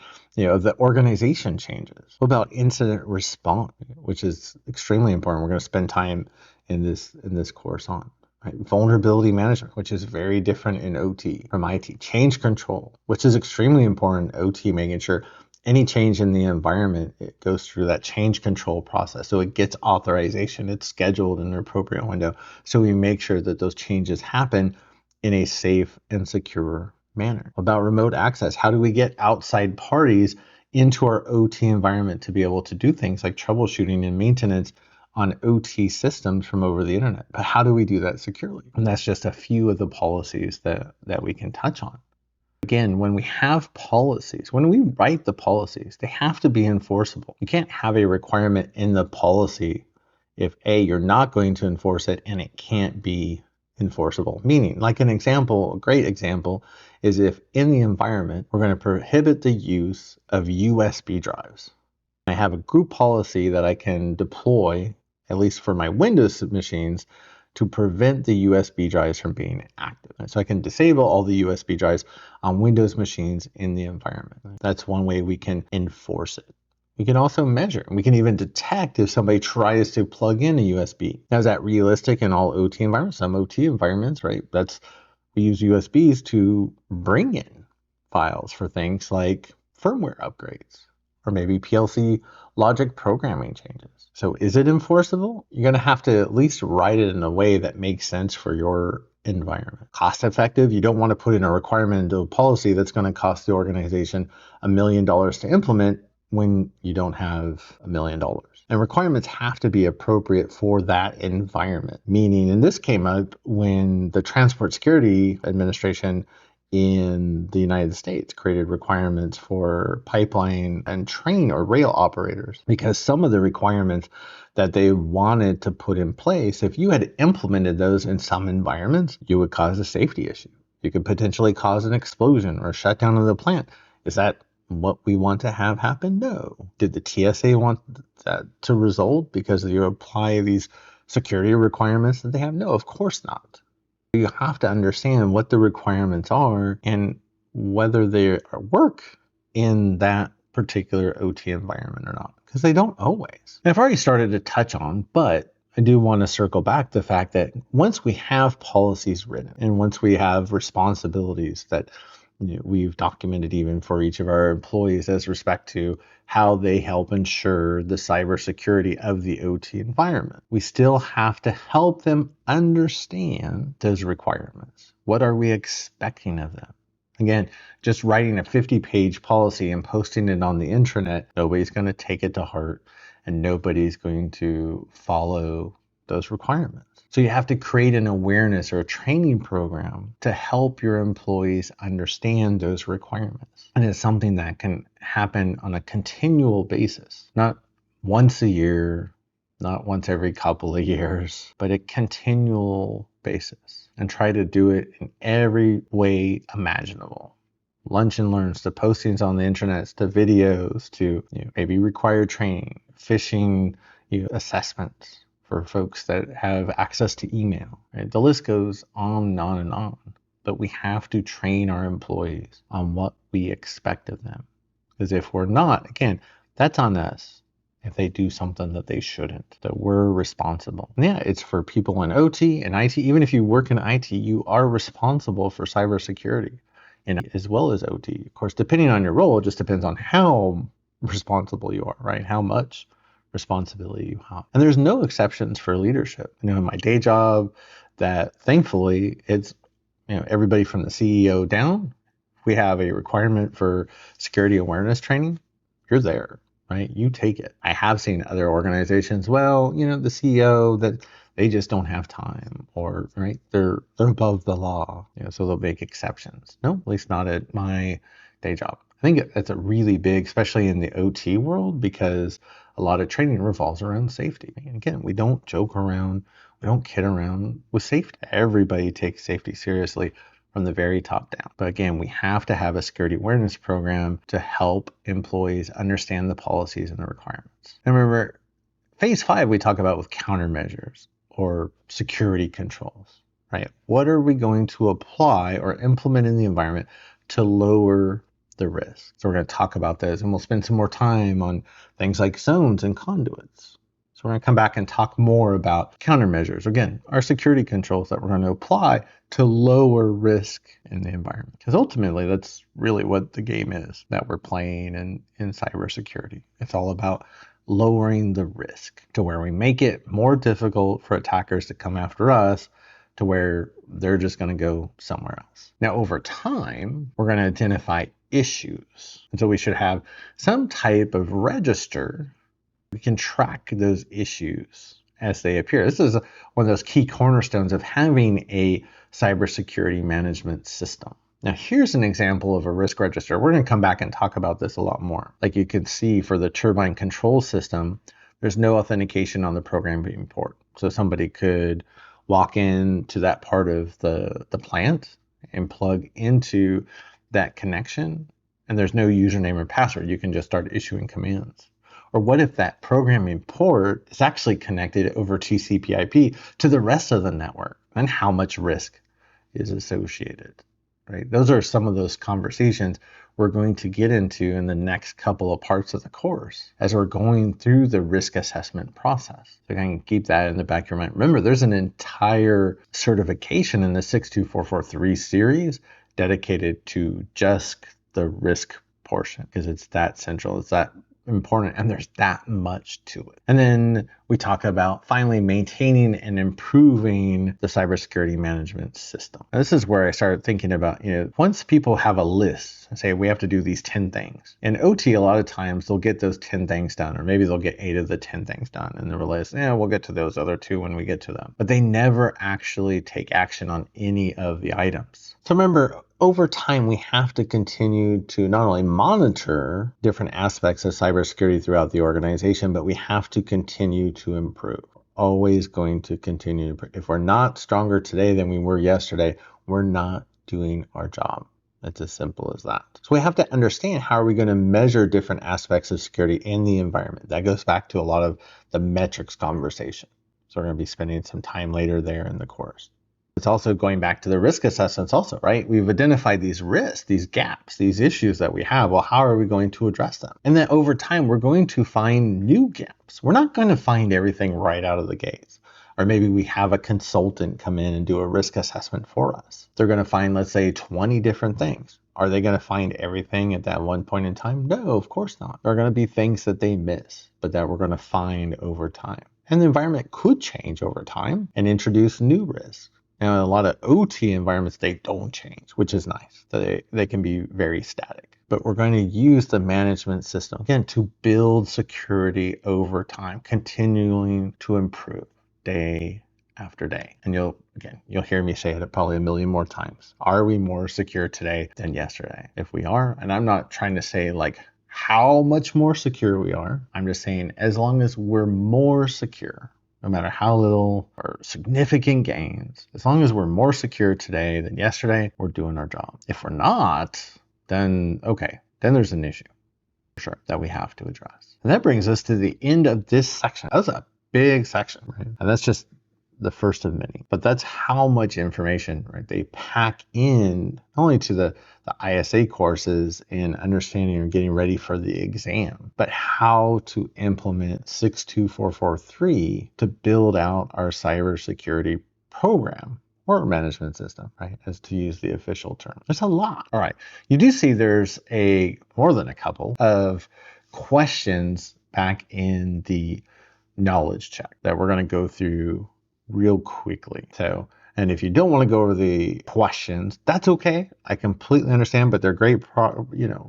organization changes. What about incident response, which is extremely important? We're going to spend time in this course on. Right? Vulnerability management, which is very different in OT from IT. Change control, which is extremely important in OT, making sure any change in the environment, it goes through that change control process. So it gets authorization, it's scheduled in an appropriate window. So we make sure that those changes happen in a safe and secure manner. About remote access, how do we get outside parties into our OT environment to be able to do things like troubleshooting and maintenance on OT systems from over the internet? But how do we do that securely? And that's just a few of the policies that we can touch on. Again, when we have policies, when we write the policies, they have to be enforceable. You can't have a requirement in the policy if A, you're not going to enforce it and it can't be enforceable. Meaning, like an example, a great example, is if in the environment, we're going to prohibit the use of USB drives. I have a group policy that I can deploy, at least for my Windows machines, to prevent the USB drives from being active. So I can disable all the USB drives on Windows machines in the environment. That's one way we can enforce it. We can also measure. We can even detect if somebody tries to plug in a USB. Now, is that realistic in all OT environments? Some OT environments, right? We use USBs to bring in files for things like firmware upgrades or maybe PLC logic programming changes. So is it enforceable? You're going to have to at least write it in a way that makes sense for your environment. Cost effective, you don't want to put in a requirement into a policy that's going to cost the organization $1 million to implement when you don't have $1 million. And requirements have to be appropriate for that environment. Meaning, and this came up when the Transport Security Administration in the United States created requirements for pipeline and train or rail operators, because some of the requirements that they wanted to put in place, if you had implemented those in some environments, you would cause a safety issue. You could potentially cause an explosion or a shutdown of the plant. Is that what we want to have happen? No. Did the TSA want that to result because you apply these security requirements that they have? No, of course not. You have to understand what the requirements are and whether they work in that particular OT environment or not, because they don't always. And I've already started to touch on, but I do want to circle back the fact that once we have policies written and once we have responsibilities that we've documented even for each of our employees as respect to how they help ensure the cybersecurity of the OT environment, we still have to help them understand those requirements. What are we expecting of them? Again, just writing a 50-page policy and posting it on the intranet, nobody's going to take it to heart and nobody's going to follow those requirements. So you have to create an awareness or a training program to help your employees understand those requirements. And it's something that can happen on a continual basis, not once a year, not once every couple of years, but a continual basis, and try to do it in every way imaginable. lunch and learns to postings on the internet to videos to maybe required training, phishing assessments for folks that have access to email. Right? The list goes on and on and on. But we have to train our employees on what we expect of them. Because if we're not, again, that's on us. If they do something that they shouldn't, that we're responsible. And yeah, it's for people in OT and IT. Even if you work in IT, you are responsible for cybersecurity, and as well as OT. Of course, depending on your role, it just depends on how responsible you are, right? How much responsibility you have. And there's no exceptions for leadership. In my day job, that thankfully it's everybody from the CEO down. If we have a requirement for security awareness training, you're there, right? You take it. I have seen other organizations, the CEO that they just don't have time, or right, they're above the law, so they'll make exceptions. No, at least not at my day job. I think that's a really big, especially in the OT world, because a lot of training revolves around safety. And again, we don't joke around, we don't kid around with safety. Everybody takes safety seriously from the very top down. But again, we have to have a security awareness program to help employees understand the policies and the requirements. And remember, phase 5 we talk about with countermeasures or security controls, right? What are we going to apply or implement in the environment to lower the risk? So we're going to talk about this, and we'll spend some more time on things like zones and conduits. So we're going to come back and talk more about countermeasures. Again, our security controls that we're going to apply to lower risk in the environment. Because ultimately, that's really what the game is that we're playing in cybersecurity. It's all about lowering the risk to where we make it more difficult for attackers to come after us, to where they're just going to go somewhere else. Now, over time, we're going to identify issues. And so we should have some type of register. We can track those issues as they appear. This is one of those key cornerstones of having a cybersecurity management system. Now, here's an example of a risk register. We're going to come back and talk about this a lot more. Like you can see for the turbine control system, there's no authentication on the programming port. So somebody could walk into that part of the plant and plug into that connection, and there's no username or password. You can just start issuing commands. Or what if that programming port is actually connected over TCP/IP to the rest of the network? And how much risk is associated, right? Those are some of those conversations we're going to get into in the next couple of parts of the course as we're going through the risk assessment process. So you can keep that in the back of your mind. Remember, there's an entire certification in the 62443 series dedicated to just the risk portion, because it's that central, it's that important, and there's that much to it. And then we talk about finally maintaining and improving the cybersecurity management system. Now, this is where I started thinking about, once people have a list and say we have to do these 10 things. In OT, a lot of times they'll get those 10 things done, or maybe they'll get 8 of the 10 things done, and they'll realize, we'll get to those other 2 when we get to them. But they never actually take action on any of the items. So remember, over time, we have to continue to not only monitor different aspects of cybersecurity throughout the organization, but we have to continue to improve. Always going to continue to improve. If we're not stronger today than we were yesterday, we're not doing our job. It's as simple as that. So we have to understand, how are we going to measure different aspects of security in the environment? That goes back to a lot of the metrics conversation. So we're going to be spending some time later there in the course. It's also going back to the risk assessments also, right? We've identified these risks, these gaps, these issues that we have. Well, how are we going to address them? And then over time, we're going to find new gaps. We're not going to find everything right out of the gates. Or maybe we have a consultant come in and do a risk assessment for us. They're going to find, let's say, 20 different things. Are they going to find everything at that one point in time? No, of course not. There are going to be things that they miss, but that we're going to find over time. And the environment could change over time and introduce new risks. Now, in a lot of OT environments, they don't change, which is nice. They can be very static. But we're going to use the management system, again, to build security over time, continuing to improve day after day. And you'll hear me say it probably a million more times. Are we more secure today than yesterday? If we are, and I'm not trying to say like how much more secure we are. I'm just saying, as long as we're more secure, no matter how little or significant gains, as long as we're more secure today than yesterday, we're doing our job. If we're not, then okay, then there's an issue for sure that we have to address. And that brings us to the end of this section. That was a big section, right? And that's just the first of many, but that's how much information, right, they pack in not only to the ISA courses and understanding and getting ready for the exam, but how to implement 62443 to build out our cybersecurity program or management system, right, as to use the official term. There's a lot. All right, you do see there's more than a couple of questions back in the knowledge check that we're going to go through real quickly. So, and if you don't want to go over the questions, that's okay. I completely understand, but they're great,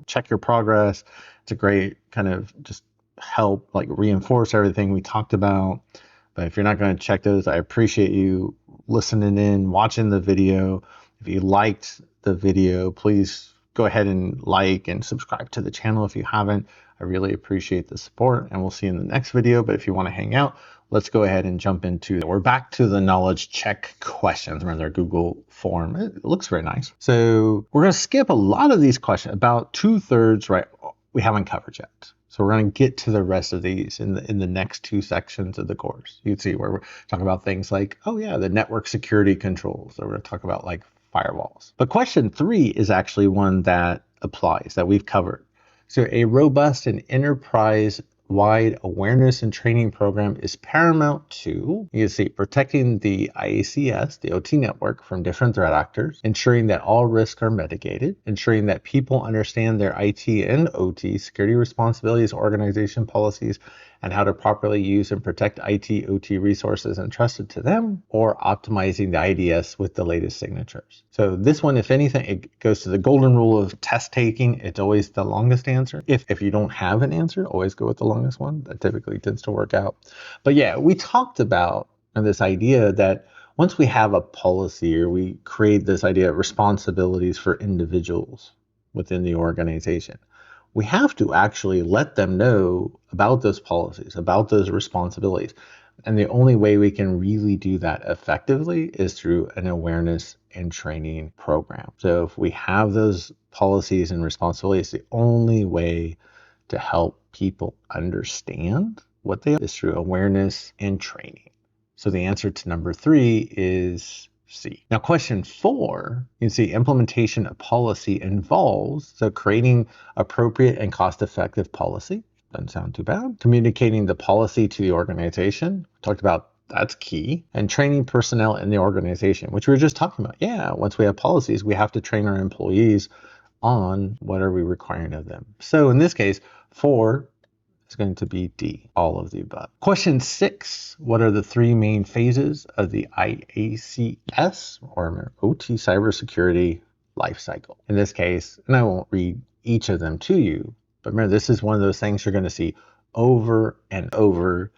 check your progress. It's a great kind of just help like reinforce everything we talked about. But if you're not going to check those, I appreciate you listening in, watching the video. If you liked the video, please go ahead and like and subscribe to the channel if you haven't. I really appreciate the support, and we'll see you in the next video. But if you want to hang out, let's go ahead and jump into it. We're back to the knowledge check questions. Remember, their Google form. It looks very nice. So we're going to skip a lot of these questions, about 2/3, right, we haven't covered yet. So we're going to get to the rest of these in the next two sections of the course. You can see where we're talking about things like, oh yeah, the network security controls. So we're going to talk about like firewalls. But question 3 is actually one that applies, that we've covered. So a robust and enterprise-wide awareness and training program is paramount to, you can see, protecting the IACS, the OT network, from different threat actors, ensuring that all risks are mitigated, ensuring that people understand their IT and OT security responsibilities, organization policies, and how to properly use and protect IT, OT resources entrusted to them, or optimizing the IDS with the latest signatures. So this one, if anything, it goes to the golden rule of test taking. It's always the longest answer. If you don't have an answer, always go with the longest one. That typically tends to work out. But yeah, we talked about this idea that once we have a policy, or we create this idea of responsibilities for individuals within the organization, we have to actually let them know about those policies, about those responsibilities. And the only way we can really do that effectively is through an awareness and training program. So if we have those policies and responsibilities, the only way to help people understand what they are is through awareness and training. So the answer to number 3 is C. Now, question 4, you can see implementation of policy involves, so creating appropriate and cost-effective policy. Doesn't sound too bad. Communicating the policy to the organization. Talked about that's key. And training personnel in the organization, which we were just talking about. Yeah, once we have policies, we have to train our employees on what are we requiring of them. So in this case, 4 is going to be D, all of the above. Question 6, what are the 3 main phases of the IACS, or OT cybersecurity lifecycle? In this case, and I won't read each of them to you, but remember, this is one of those things you're going to see over and over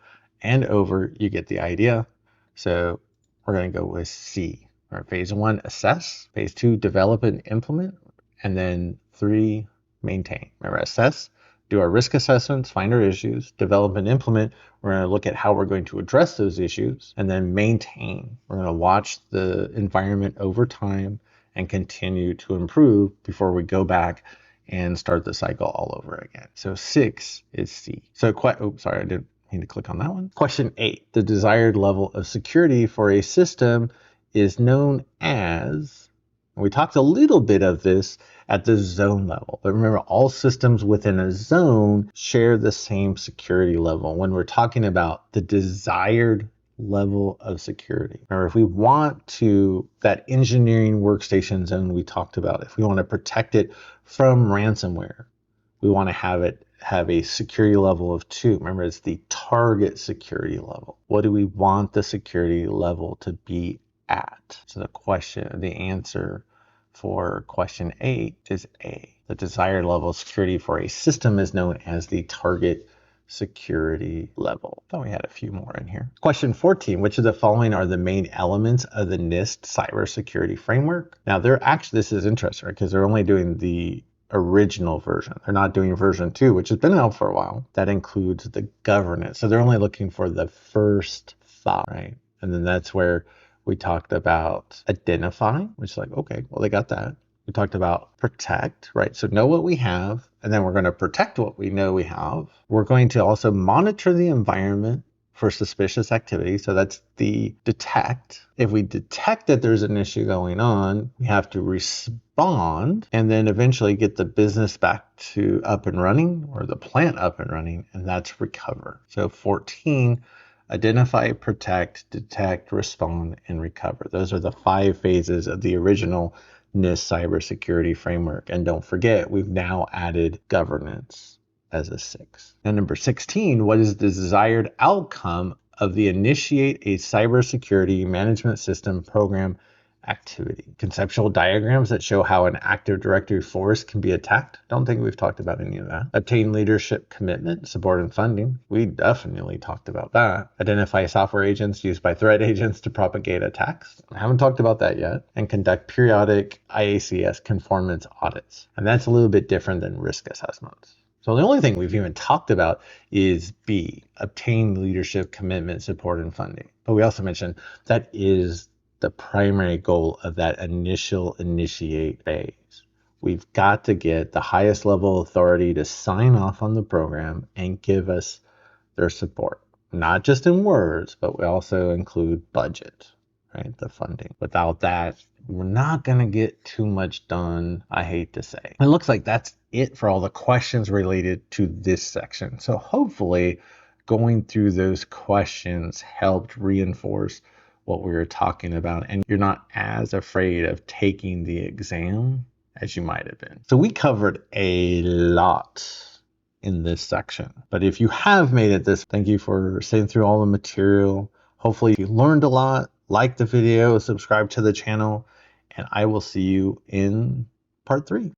and over. You get the idea. So we're going to go with C. All right, phase 1, assess. Phase 2, develop and implement. And then 3, maintain. Remember, assess, do our risk assessments, find our issues, develop and implement. We're going to look at how we're going to address those issues, and then maintain. We're going to watch the environment over time and continue to improve before we go back and start the cycle all over again. So 6 is C. So, sorry, I didn't mean to click on that one. Question 8, the desired level of security for a system is known as, and we talked a little bit of this at the zone level, but remember, all systems within a zone share the same security level when we're talking about the desired level of security. Remember, if we want to, that engineering workstation zone we talked about, if we want to protect it from ransomware, we want to have a security level of 2. Remember, it's the target security level. What do we want the security level to be at? So the answer for question 8 is A. The desired level of security for a system is known as the target security level. Thought we had a few more in here. Question 14, which of the following are the main elements of the NIST Cybersecurity Framework? Now, this is interesting, right? Because they're only doing the original version. They're not doing version 2, which has been out for a while. That includes the governance. So they're only looking for the first 5, right? And then that's where we talked about identify, which is like, okay, well, they got that. We talked about protect, right? So know what we have, and then we're going to protect what we know we have. We're going to also monitor the environment for suspicious activity. So that's the detect. If we detect that there's an issue going on, we have to respond and then eventually get the business back to up and running, or the plant up and running, and that's recover. So 14, identify, protect, detect, respond, and recover. Those are the 5 phases of the original NIST cybersecurity framework. And don't forget, we've now added governance as a 6. And number 16, what is the desired outcome of the initiate a cybersecurity management system program activity? Conceptual diagrams that show how an Active Directory forest can be attacked. Don't think we've talked about any of that. Obtain leadership commitment, support, and funding. We definitely talked about that. Identify software agents used by threat agents to propagate attacks. I haven't talked about that yet. And conduct periodic IACS conformance audits. And that's a little bit different than risk assessments. So the only thing we've even talked about is B, obtain leadership commitment, support, and funding. But we also mentioned that is the primary goal of that initial initiate phase. We've got to get the highest level authority to sign off on the program and give us their support, not just in words, but we also include budget, right? The funding. Without that, we're not going to get too much done, I hate to say. It looks like that's it for all the questions related to this section. So hopefully going through those questions helped reinforce what we were talking about, and you're not as afraid of taking the exam as you might have been. So we covered a lot in this section, but if you have made it this, thank you for sitting through all the material. Hopefully you learned a lot. Like the video, subscribe to the channel, and I will see you in part 3.